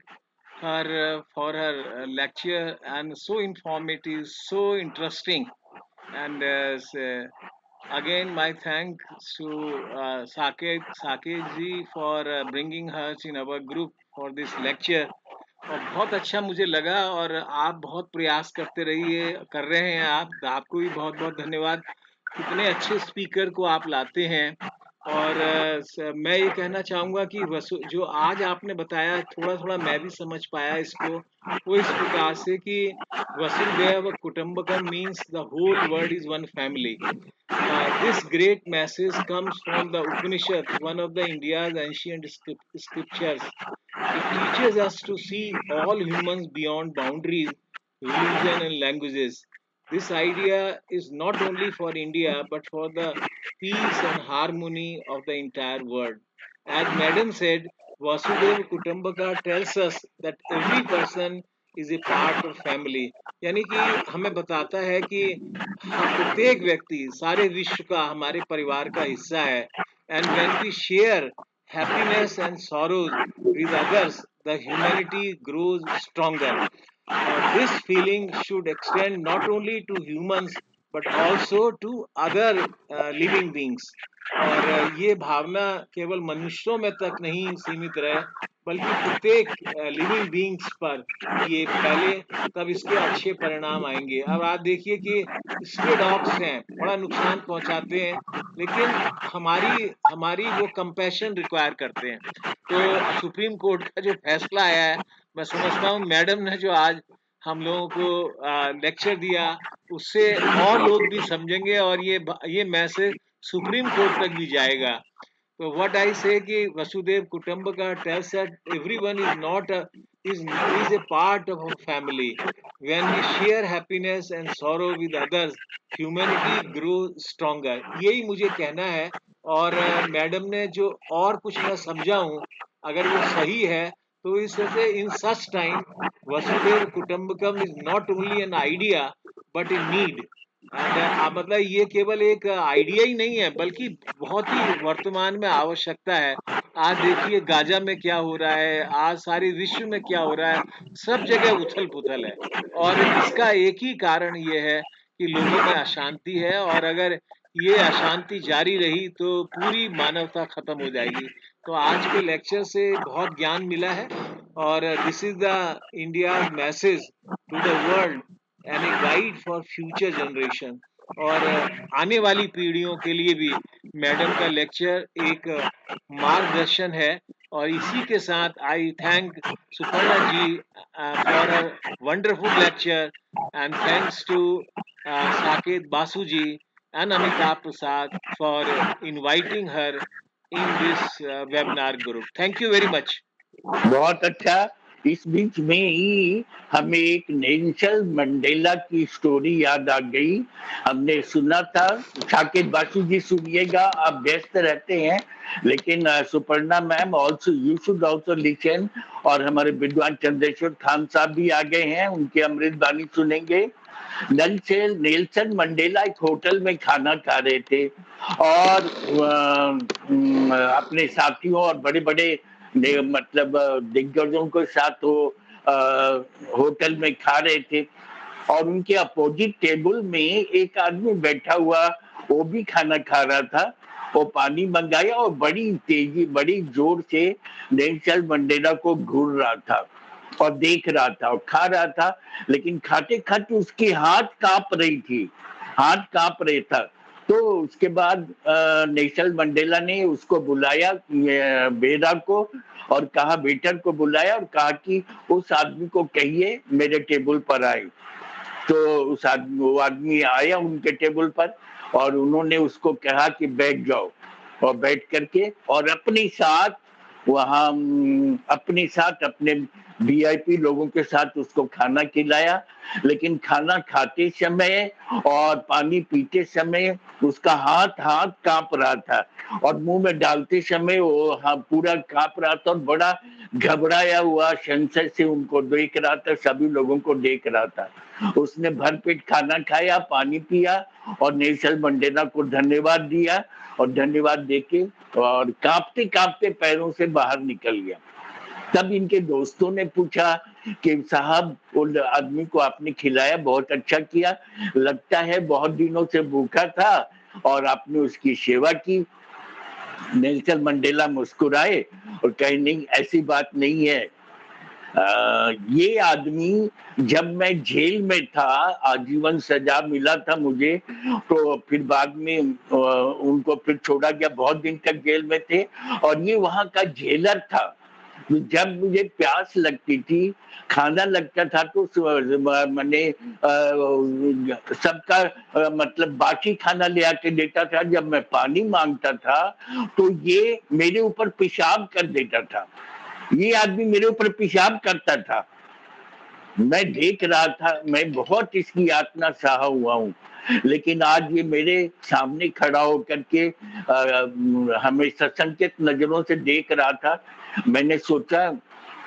her for her lecture and so informative, so interesting. And again, my thanks to Saket ji for bringing her in our group for this lecture. और बहुत अच्छा मुझे लगा और आप बहुत प्रयास करते रहिए कर रहे हैं आपको भी बहुत बहुत धन्यवाद कितने अच्छे स्पीकर को आप लाते हैं और मैं ये कहना चाहूंगा कि जो आज आपने बताया थोड़ा थोड़ा मैं भी समझ पाया इसको वो इस प्रकार से कि वसुधैव कुटुंबकम means the whole world is one family. This great message comes from the Upanishads, one of the India's ancient scriptures. It teaches us to see all humans beyond boundaries, religion, and languages. This idea is not only for India but for the peace and harmony of the entire world. As Madam said, Vasudhaiva Kutumbakam tells us that every person is a part of family. यानी कि हमें बताता है कि प्रत्येक व्यक्ति सारे विश्व का हमारे परिवार का हिस्सा है. And when we share happiness and sorrows with others, the humanity grows stronger. This feeling should extend not only to humans but also to other living beings. और ये भावना केवल मनुष्यों में तक नहीं सीमित रहे बल्कि प्रत्येक लिविंग बीइंग्स पर ये फैले तब इसके अच्छे परिणाम आएंगे. अब आप देखिए कि स्ट्रे डॉग्स हैं बड़ा नुकसान पहुंचाते हैं लेकिन हमारी वो कंपैशन रिक्वायर करते हैं. तो सुप्रीम कोर्ट का जो फैसला आया है मैं समझता हूँ मैडम ने जो आज हम लोगों को लेक्चर दिया उससे और लोग भी समझेंगे और ये मैसेज सुप्रीम कोर्ट तक भी जाएगा. So what I say कि Vasudhaiva Kutumbakam tells that everyone is not is a part of a family. When we share happiness and sorrow with others, humanity grows stronger. यही मुझे कहना है और madam ने जो और कुछ मैं समझा हूँ अगर वो सही है तो इस वजह से in such time Vasudhaiva Kutumbakam is not only an idea but a need. And मतलब ये केवल एक आइडिया ही नहीं है बल्कि बहुत ही वर्तमान में आवश्यकता है. आज देखिए गाजा में क्या हो रहा है आज सारे विश्व में क्या हो रहा है सब जगह उथल पुथल है और इसका एक ही कारण ये है कि लोगों में अशांति है और अगर ये अशांति जारी रही तो पूरी मानवता खत्म हो जाएगी. तो आज के लेक्चर से बहुत ज्ञान मिला है और this is the India message to the world and a guide for future generation. और आने वाली पीढ़ियों के लिए भी मैडम का लेक्चर एक मार्गदर्शन है और इसी के साथ I thank Suparna ji for her wonderful lecture and thanks to Saket Basu ji and Amitabh Prasad for inviting her in this webinar group. Thank you very much. बहुत अच्छा. इस बीच में ही हमें एक नेल्सन मंडेला की स्टोरी याद आ गई. हमने सुना था. साकेत बासु जी सुनिएगा. आप व्यस्त रहते हैं लेकिन Suparna ma'am also you should also listen. और हमारे विद्वान चंदेश्वर खान साहब भी आ गए हैं उनकी अमृत वाणी सुनेंगे. नेल्सन मंडेला एक होटल में खाना खा रहे थे और अपने साथियों और बड़े बड़े मतलब दिग्गजों के साथ वो होटल में खा रहे थे और उनके अपोजिट टेबल में एक आदमी बैठा हुआ वो भी खाना खा रहा था। वो पानी मंगाया और बड़ी तेजी बड़ी जोर से नेल्सन मंडेला को घूर रहा था और देख रहा था और खा रहा था, लेकिन खाते खाते उसकी हाथ कांप रही थी, हाथ कांप रहे था। तो उसके बाद नेल्सन मंडेला ने उसको बुलाया, बेरा को, और कहा वेटर को बुलाया और कहा कि उस आदमी को कहिए मेरे टेबल पर आए। तो वो आदमी आया उनके टेबल पर और उन्होंने उसको कहा कि बैठ जाओ, और बैठ करके और अपने साथ अपने वीआईपी लोगों के साथ उसको खाना खिलाया। लेकिन खाना खाते समय और पानी पीते समय उसका हाथ कांप रहा था और मुंह में डालते समय वो पूरा कांप रहा था और बड़ा घबराया हुआ संशय से उनको देख रहा था, सभी लोगों को देख रहा था। उसने भरपेट खाना खाया, पानी पिया और नेल्सन मंडेला को धन्यवाद दिया और धन्यवाद देके और कांपते कांपते पैरों से बाहर निकल गया। तब इनके दोस्तों ने पूछा कि साहब वो आदमी को आपने खिलाया, बहुत अच्छा किया, लगता है बहुत दिनों से भूखा था और आपने उसकी सेवा की। नेल्सन मंडेला मुस्कुराए और कहे नहीं, ऐसी बात नहीं है। ये आदमी जब मैं जेल में था, आजीवन सजा मिला था मुझे, तो फिर बाद में उनको फिर छोड़ा गया, बहुत दिन तक जेल में थे और ये वहां का जेलर था। जब मुझे प्यास लगती थी, खाना लगता था, तो मैंने सबका मतलब बाकी खाना ले आके देता था। जब मैं पानी मांगता था तो ये मेरे ऊपर पेशाब कर देता था, ये आदमी मेरे ऊपर पेशाब करता था। मैं देख रहा था, मैं बहुत इसकी यातना सहा हुआ हूँ, लेकिन आज ये मेरे सामने खड़ा होकर के हमें सशंकित नजरों से देख रहा था। मैंने सोचा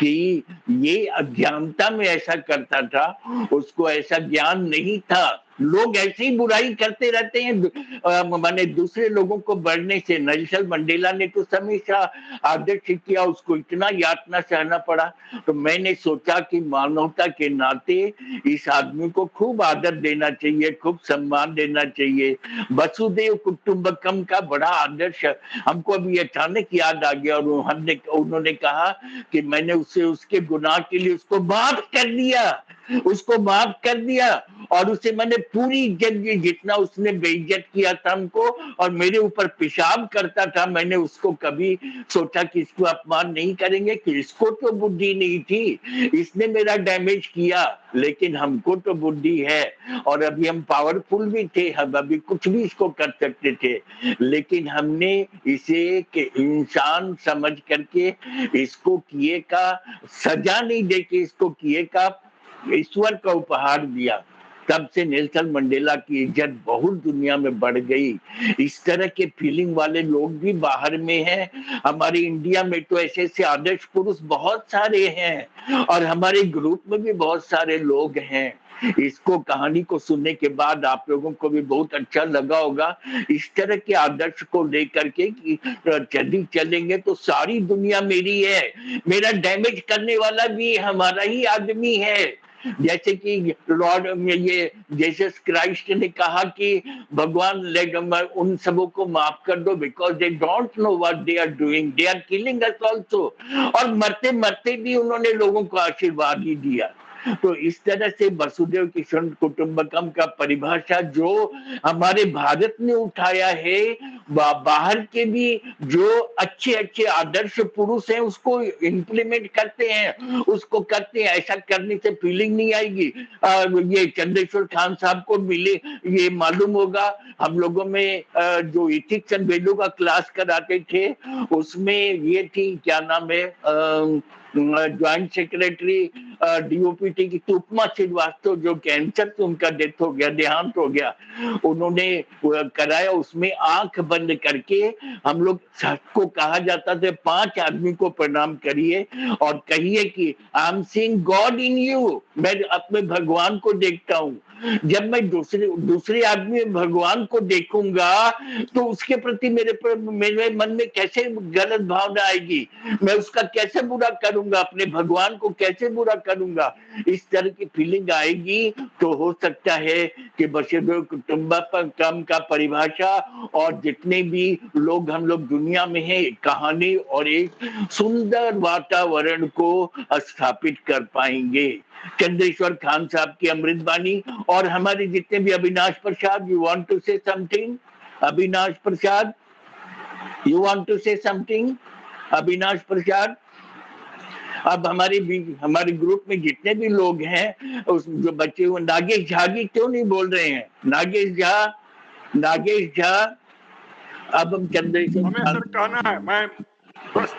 कि ये अज्ञानता में ऐसा करता था, उसको ऐसा ज्ञान नहीं था। लोग ऐसे ही बुराई करते रहते हैं माने दूसरे लोगों को बढ़ने से। नेल्सन मंडेला ने तो हमेशा आदर्श किया, उसको इतना यातना सहना पड़ा। तो मैंने सोचा कि मानवता के नाते इस आदमी को खूब आदर देना चाहिए, खूब सम्मान देना चाहिए। वसुदेव कुटुंबकम का बड़ा आदर्श हमको अभी अचानक याद आ गया और उन्होंने कहा कि मैंने उससे उसके गुनाह के लिए उसको माफ कर दिया, उसको माफ कर दिया और उसे मैंने पूरी इज्जत दी। जितना उसने बेइज्जत किया था हमको और मेरे ऊपर पेशाब करता था, मैंने उसको कभी सोचा कि इसको अपमान नहीं करेंगे, कि इसको तो बुद्धि नहीं थी, इसने मेरा डैमेज किया, लेकिन हमको तो बुद्धि है और अभी हम पावरफुल भी थे, हम अभी कुछ भी इसको कर सकते थे, लेकिन हमने इसे इंसान समझ करके इसको किए का सजा नहीं देके इसको किए का ईश्वर का उपहार दिया। तब से नेल्सन मंडेला की इज्जत बहुत दुनिया में बढ़ गई। इस तरह के फीलिंग वाले लोग भी बाहर में हैं। हमारे इंडिया में तो ऐसे ऐसे आदर्श पुरुष बहुत सारे हैं और हमारे ग्रुप में भी बहुत सारे लोग हैं। इसको कहानी को सुनने के बाद आप लोगों को भी बहुत अच्छा लगा होगा। इस तरह के आदर्श को लेकर के कि चलेंगे तो सारी दुनिया मेरी है, मेरा डैमेज करने वाला भी हमारा ही आदमी है। जैसे कि लॉर्ड ये जीसस क्राइस्ट ने कहा कि भगवान उन सबों को माफ कर दो, because they don't know what they are doing, they are killing us also. और मरते मरते भी उन्होंने लोगों को आशीर्वाद ही दिया। तो इस तरह से वसुदेव कुटुंबकम का परिभाषा जो हमारे भारत ने उठाया है, बाहर के भी जो अच्छे अच्छे आदर्श पुरुष हैं उसको इम्प्लीमेंट करते हैं, उसको करते हैं। ऐसा करने से फीलिंग नहीं आएगी। ये चंदेश्वर खान साहब को मिले, ये मालूम होगा, हम लोगों में जो इथिक्स एंड वैल्यू का क्लास कराते थे उसमें ये थी, क्या नाम है, ज्वाइंट सेक्रेटरी डीओपीटी की उपमा श्रीवास्तव, जो कैंसर से उनका डेथ हो गया, देहांत हो गया, उन्होंने कराया। उसमें आंख बंद करके हम लोग सबको कहा जाता था 5 आदमी को प्रणाम करिए और कहिए कि I am seeing God in you, मैं अपने भगवान को देखता हूँ। जब मैं दूसरे आदमी में भगवान को देखूंगा तो उसके प्रति मेरे मन में कैसे गलत भावना आएगी, मैं उसका कैसे बुरा करूंगा, अपने भगवान को कैसे बुरा करूंगा, इस तरह की फीलिंग आएगी। तो हो सकता है कि वसुधैव कुटुंबकम का परिभाषा और जितने भी लोग हम लोग दुनिया में हैं, कहानी और एक सुंदर वातावरण को स्थापित कर पाएंगे। चंद्रेश्वर खान साहब की अमृतवाणी और हमारे जितने भी, Avinash Prasad, you want to say something? Avinash Prasad, you want to say something? Avinash Prasad. अब हमारे ग्रुप में जितने भी लोग हैं, उस जो बच्चे हुए, नागेश झा जी क्यों नहीं बोल रहे हैं? नागेश झा। अब हम चंद्रेश्वर हमें सर कहना है, मैं बस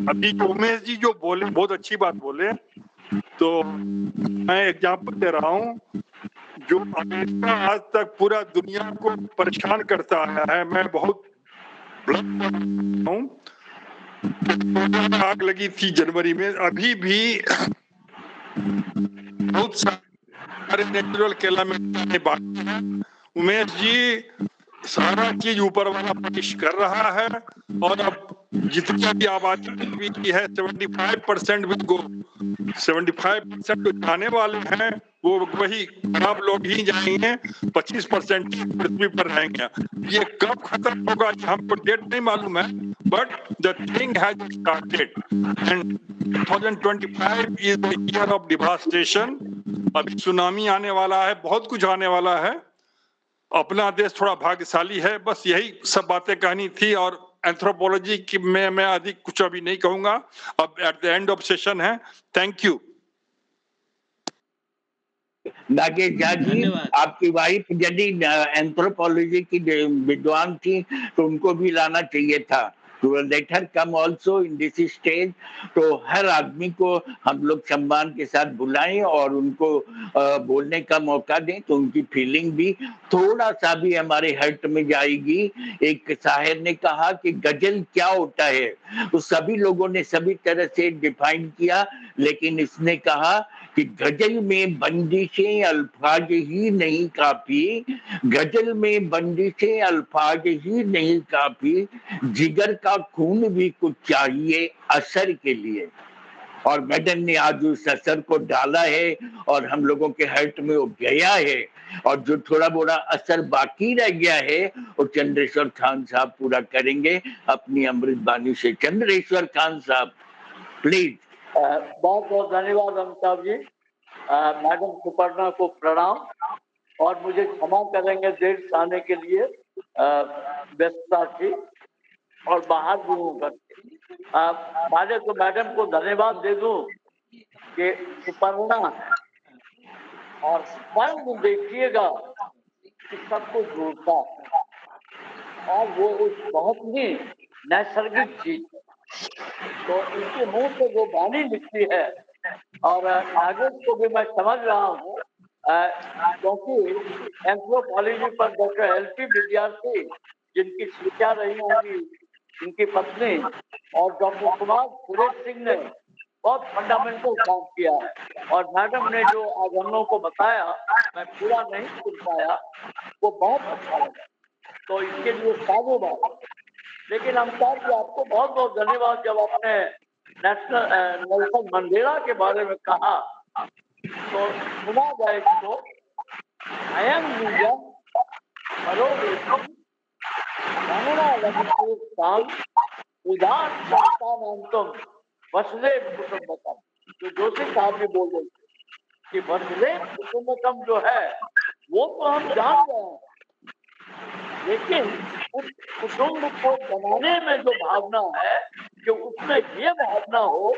अभी उमेश जी जो बोले बहुत अच्छी बात बोले, तो मैं एग्जांपल दे रहा हूँ। जो अमेरिका आज तक पूरा दुनिया को परेशान करता आया है, मैं बहुत हूँ, आग लगी थी जनवरी में, अभी भी बहुत सारे नेचुरल कैलामिटी बाकी है। उमेश जी सारा चीज ऊपर वाला पेश कर रहा है, और अब जितनी भी आबादी है 75% विल गो, 75% जो जाने वाले हैं वो वही खराब लोग ही जाएंगे, 25% पृथ्वी पर रहेंगे। ये कब खत्म होगा हमको डेट नहीं मालूम है, but the thing has started and 2025 is the year of devastation. अभी सुनामी आने वाला है, बहुत कुछ आने वाला है। अपना देश थोड़ा भाग्यशाली है। बस यही सब बातें कहनी थी, और एंथ्रोपोलॉजी की मैं अधिक कुछ अभी नहीं कहूंगा, अब at the end of session है। Thank you. नागेश झा जी, आपकी वाइफ यदि एंथ्रोपोलॉजी की विद्वान थी तो उनको भी लाना चाहिए था, to let her come also in this stage। तो हर आदमी को हम लोग सम्मान के साथ बुलाएं और उनको बोलने का मौका दें, तो उनकी फीलिंग भी थोड़ा सा भी हमारे हर्ट में जाएगी। एक शायर ने कहा कि गजल क्या होता है, तो सभी लोगों ने सभी तरह से डिफाइन किया, लेकिन इसने कहा कि गजल में बंदिशें अल्फाज ही नहीं काफी, गजल में बंदिशें अल्फाज ही नहीं काफी, जिगर का खून भी कुछ चाहिए असर के लिए। और मैडम ने आज उस असर को डाला है और हम लोगों के हर्ट में वो गया है, और जो थोड़ा बोरा असर बाकी रह गया है वो चंद्रेश्वर खान साहब पूरा करेंगे अपनी अमृत बानी से। चंद्रेश्वर खान साहब प्लीज। बहुत बहुत धन्यवाद अमिताभ जी। मैडम सुपर्णा को प्रणाम, और मुझे क्षमा करेंगे देर से आने के लिए, व्यस्तता थी और बाहर भी हूँ घर से। पहले तो मैडम को धन्यवाद दे दूं कि सुपर्णा और स्वयं देखिएगा कि सबको जोड़ता है, और वो एक बहुत ही नैसर्गिक चीज है। तो इनके मुंह से जो वाणी निकली है, और नागेश को भी मैं समझ रहा हूँ, क्योंकि एंथ्रोपोलॉजी पर डॉक्टर एल.पी. विद्यार्थी जिनकी शिक्षा रही होंगी, इनकी पत्नी, और डॉक्टर कुमार सुरेश सिंह ने बहुत फंडामेंटल काम किया है। और मैडम ने जो आज हम लोगों को बताया, मैं पूरा नहीं सुन पाया, वो बहुत अच्छा लगा, तो इसके लिए साधुवाद। लेकिन अमिताभ जी, आपको बहुत बहुत धन्यवाद। जब आपने नेल्सन मंडेला के बारे में कहा तो सुना जाए तो अयम निजम उदार संतानंतम वसुधैव कुटुंबकम। जो जोशी साहब भी बोल रहे थे कि वसुधैव कुटुंबकम जो है वो तो हम जान रहे हैं, लेकिन उस कुटुंब को बनाने में जो भावना है, कि उसमें ये भावना हो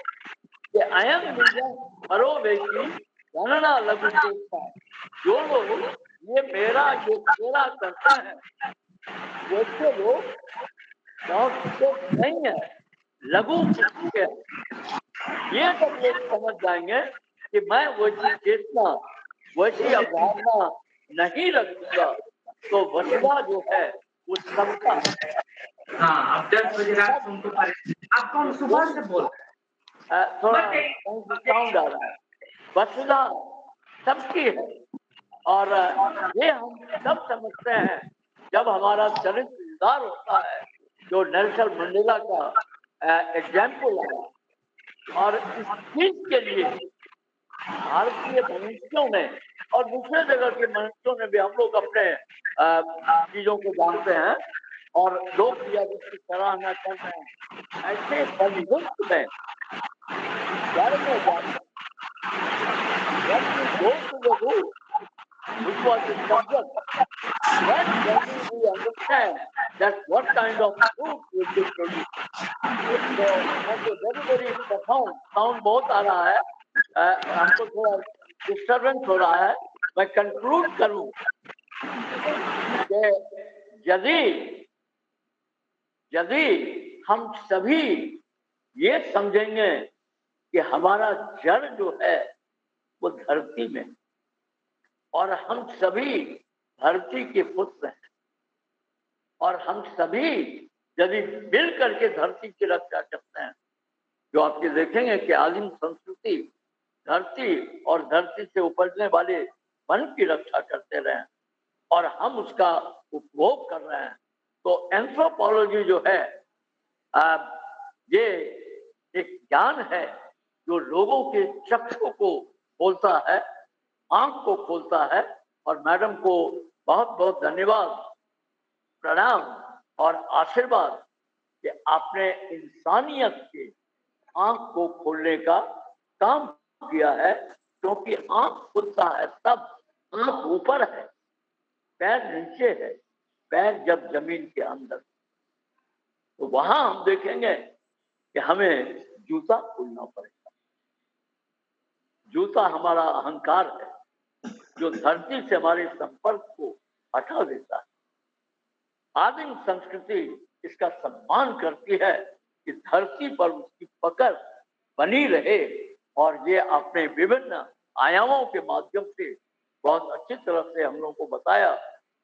कि अयम निजम परोवेशी गणना लघु चेष्टा। जो लोग ये मेरा करते हैं, वैसे लोग बहुत नहीं है, लघु के। ये जब लोग समझ जाएंगे कि मैं वैसी चेतना, वैसी अवधारणा नहीं रखूंगा, तो वसुधा जो है वो सबका है। हाँ, अब 10 बजे रात को उनको आप कौन सुबह से बोल रहे हैं? थोड़ा साउंड आ रहा है। वसुधा सबकी है। और ये हम सब समझते हैं जब हमारा चरित्र सुधार होता है, जो नेल्सन मंडेला का एग्जाम्पल है। और इस चीज के लिए भारतीय मनुष्यों ने और दूसरे जगह के मनुष्यों ने भी, हम लोग अपने चीजों को जानते हैं और लोग भी अब इसकी सराहना कर रहे हैं। ऐसे परिदृश्य में घर में जाकर when we go to the root, which was the subject, then only we understand that what kind of fruit will be produced. So, very very profound sound बहुत आ रहा है, हमको थोड़ा डिस्टर्बेंस हो रहा है। मैं कंक्लूड करूं कि यदि हम सभी ये समझेंगे कि हमारा जड़ जो है वो धरती में, और हम सभी धरती के पुत्र हैं, और हम सभी यदि मिल करके धरती की रक्षा करते हैं, जो आपके देखेंगे कि आदिम संस्कृति धरती और धरती से उपजने वाले वन की रक्षा करते रहे और हम उसका उपभोग कर रहे हैं। तो एंथ्रोपोलॉजी जो है ये एक ज्ञान है जो लोगों के चक्षु को खोलता है, आंख को खोलता है। और मैडम को बहुत बहुत धन्यवाद, प्रणाम और आशीर्वाद कि आपने इंसानियत के आंख को खोलने का काम किया है। क्योंकि आंख खुलता है तब आंख ऊपर है, पैर नीचे है, पैर जब जमीन के अंदर, तो वहां हम देखेंगे कि हमें जूता खोलना पड़ेगा। जूता हमारा अहंकार है जो धरती से हमारे संपर्क को हटा देता है। आदिम संस्कृति इसका सम्मान करती है कि धरती पर उसकी पकड़ बनी रहे, और ये अपने विभिन्न आयामों के माध्यम से बहुत अच्छी तरह से हम लोगों को बताया।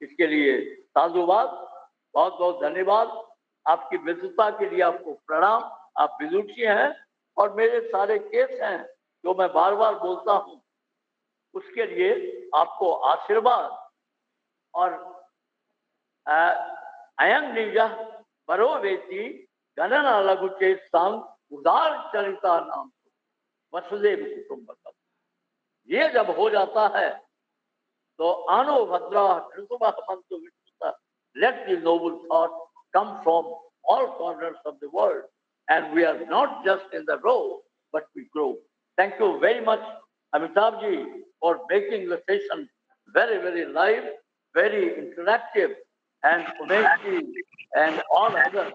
इसके लिए साधुवाद, बहुत बहुत धन्यवाद। आपकी विद्वता के लिए आपको प्रणाम। आप विदुषी हैं और मेरे सारे केस हैं जो मैं बार बार बोलता हूं, उसके लिए आपको आशीर्वाद। और अयं निज बरो वेती गणना लघुचे संग उदार चरिता नाम वसुदेव कुटुंबकम। ये जब हो जाता है तो आनो भद्रा कृतुमा मंतु विष्णुता, let the noble thought come from all corners of the world, and we are not just in the row but we grow. Thank you very much, Amitabh ji, for making the session very very live, very interactive, and Umesh ji and all others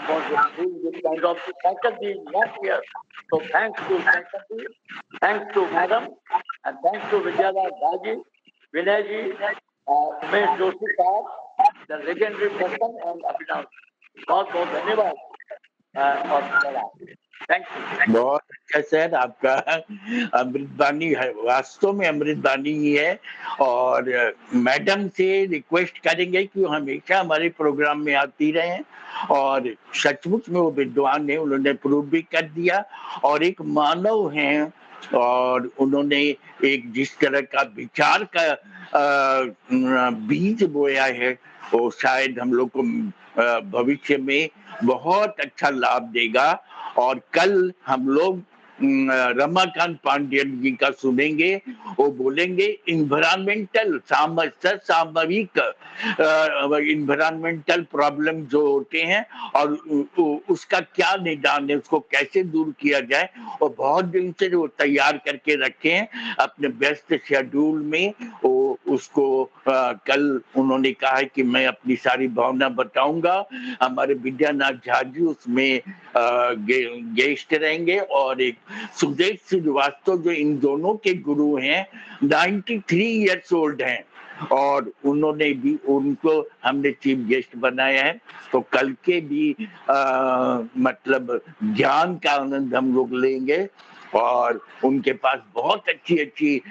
for doing this kind of. Saikat ji is not here, so thanks to Saikat ji, thanks to madam, and thanks to Vijayalal Baji, Vinay ji, Umesh Joshi sahab, the legendary person, and Abhinav. बहुत बहुत धन्यवाद और thank you. बहुत अच्छा sir, आपका अमृतवाणी है, वास्तव में अमृतवाणी ही है। और मैडम से रिक्वेस्ट करेंगे कि वो हमेशा हमारे प्रोग्राम में आती रहें, और सचमुच में वो विद्वान है, उन्होंने प्रूव भी कर दिया और एक मानव हैं। और उन्होंने एक जिस तरह का विचार का बीज बोया है, वो शायद हम लोग को भविष्य में बहुत अच्छा लाभ देगा। और कल हम लोग रमाकांत पांडेयन जी का सुनेंगे, वो बोलेंगे इन्वायरमेंटल सामयिक इन्वायरमेंटल प्रॉब्लम जो होते हैं और उसका क्या निदान है, उसको कैसे दूर किया जाए। और बहुत दिन से वो तैयार करके रखे हैं अपने व्यस्त शेड्यूल में। वो उसको कल उन्होंने कहा है कि मैं अपनी सारी भावना बताऊंगा। हमारे विद्यानाथ झा जी उसमें गेस्ट रहेंगे, और एक सुदेश श्रीवास्तव जो इन दोनों के गुरु हैं, 93 इयर्स ओल्ड हैं, और उन्होंने भी, उनको हमने चीफ गेस्ट बनाया है। तो कल के भी मतलब ज्ञान का आनंद हम लोग लेंगे। और उनके पास बहुत अच्छी अच्छी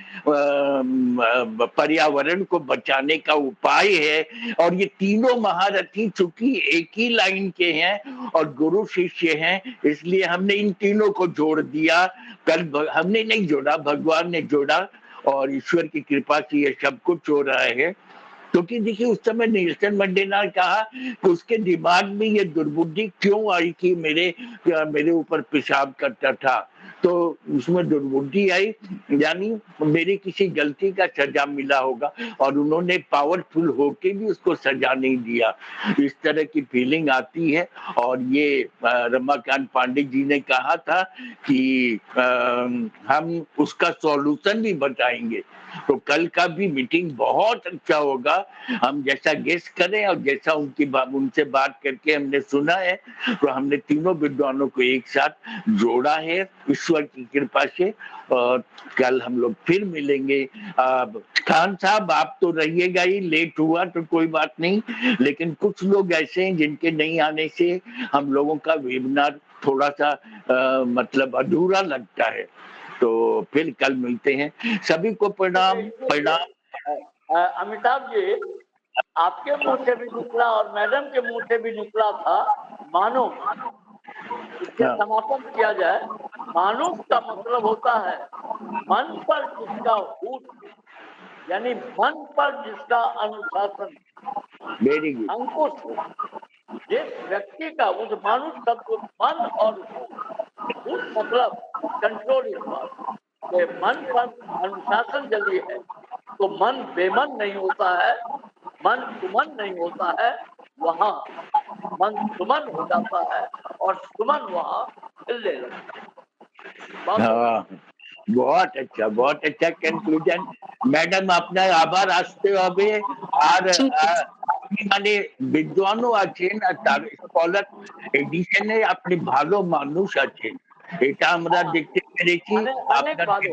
पर्यावरण को बचाने का उपाय है। और ये तीनों महारथी चूंकि एक ही लाइन के हैं और गुरु शिष्य हैं, इसलिए हमने इन तीनों को जोड़ दिया। कल हमने नहीं जोड़ा, भगवान ने जोड़ा, और ईश्वर की कृपा से ये सब कुछ हो रहा है। क्योंकि देखिए उस समय नेल्सन मंडेला ने कहा कि उसके दिमाग में ये दुर्बुद्धि क्यों आई कि मेरे ऊपर पेशाब करता था, तो उसमें दुर्बुद्धि आई, यानी मेरी किसी गलती का सजा मिला होगा और उन्होंने पावरफुल होके भी उसको सजा नहीं दिया, इस तरह की फीलिंग आती है। और ये रमाकांत पांडे जी ने कहा था कि हम उसका सॉल्यूशन भी बताएंगे, तो कल का भी मीटिंग बहुत अच्छा होगा। हम जैसा गेस करें और जैसा उनसे बात करके हमने सुना है, तो हमने तीनों विद्वानों को एक साथ जोड़ा है ईश्वर की कृपा से। और कल हम लोग फिर मिलेंगे। अब खान साहब आप तो रहिएगा ही, लेट हुआ तो कोई बात नहीं, लेकिन कुछ लोग ऐसे हैं जिनके नहीं आने से हम लोगों का वेबिनार थोड़ा सा मतलब अधूरा लगता है। तो फिर कल मिलते हैं, सभी को प्रणाम प्रणाम। अमिताभ जी, आपके मुंह से भी निकला और मैडम के मुंह से भी निकला था मानुष। इसके समापन किया जाए, मानुष का मतलब होता है मन पर जिसका हुट, यानी मन पर जिसका अनुशासन, वेरी गुड। अंकुश, जिस व्यक्ति का, उस मानुष शब्द मन और हुट मतलब कंट्रोल इस बात, मन पर अनुशासन यदि है तो मन बेमन नहीं होता है, मन सुमन नहीं होता है, वहां मन सुमन हो जाता है और सुमन वहां खिलने लगता है। हाँ, बहुत अच्छा कंक्लूजन। मैडम আপনার আবার আসতে হবে। আর আপনি মানে বিদ্বানও আছেন আর তার স্কলার এডিশনে আপনি ভালো মানুষ আছেন, এটা আমরা দেখতে পেরেছি। अनेक भालो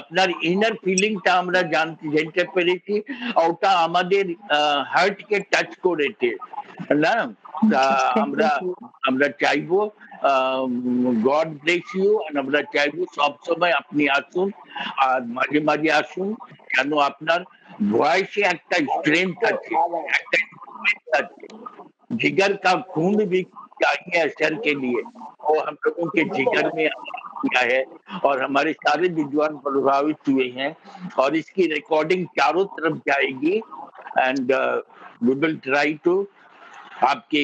আপনার ইনার ফিলিংটা আমরা জানতে পেরেছি, ওটা আমাদের হার্টকে টাচ করেছে না। আমরা আমরা চাইবো গড ব্লেস ইউ, আমরা চাইবো সব সময় আপনি আসুন আর মাঝে মাঝে আসুন, কেন আপনার ভয়েসে একটা স্ট্রেংথ আছে, একটা strength আছে। जिगर का खून भी चाहिए असर के लिए, वो हम लोगों के जिगर में किया है और हमारे सारे विद्वान प्रभावित हुए हैं। और इसकी रिकॉर्डिंग चारों तरफ जाएगी and we will try to आपके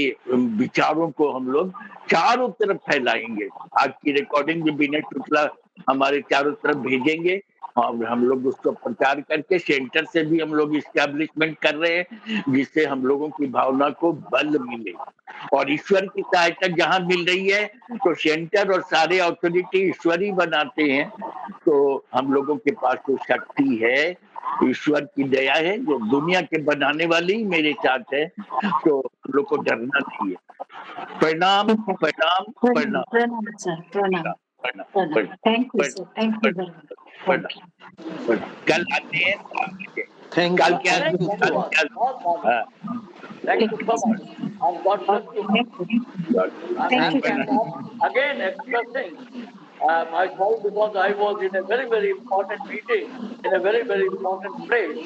विचारों को हम लोग चारों तरफ फैलाएंगे। आज की रिकॉर्डिंग भी विनय शुक्ला हमारे चारों तरफ भेजेंगे और हम लोग उसको प्रचार करके सेंटर से भी हम लोग इस्टेब्लिशमेंट कर रहे हैं, जिससे हम लोगों की भावना को बल मिले। और ईश्वर की सहायता जहां मिल रही है तो सेंटर और सारे अथॉरिटी ईश्वर ही बनाते हैं, तो हम लोगों के पास तो शक्ति है, ईश्वर की दया है जो दुनिया के बनाने वाली ही मेरे साथ है, तो हम लोग को डरना नहीं है। प्रणाम प्रणाम प्रणाम प्रणाम सर, प्रणाम प्रणाम प्रणाम। Thank you sir, thank you very much. प्रणाम। कल आते हैं, थैंक कल यू। क्या हाँ, Thank you so much. And God bless you. Thank you, And sir. again expressing my sorry because I was in a very, very important meeting in a very, very important place.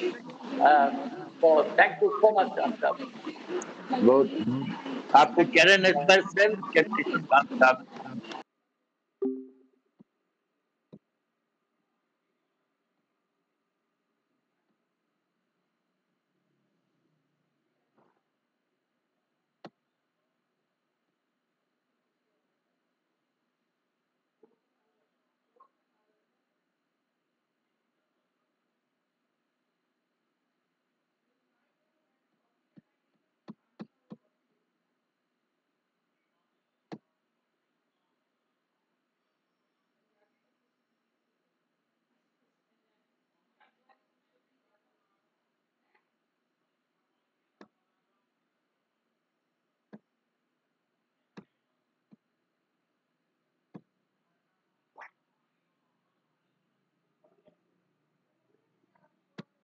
So thank you so much, Amitabh. बहुत आपके चरण स्पर्श sir, Chandrashekhar साहब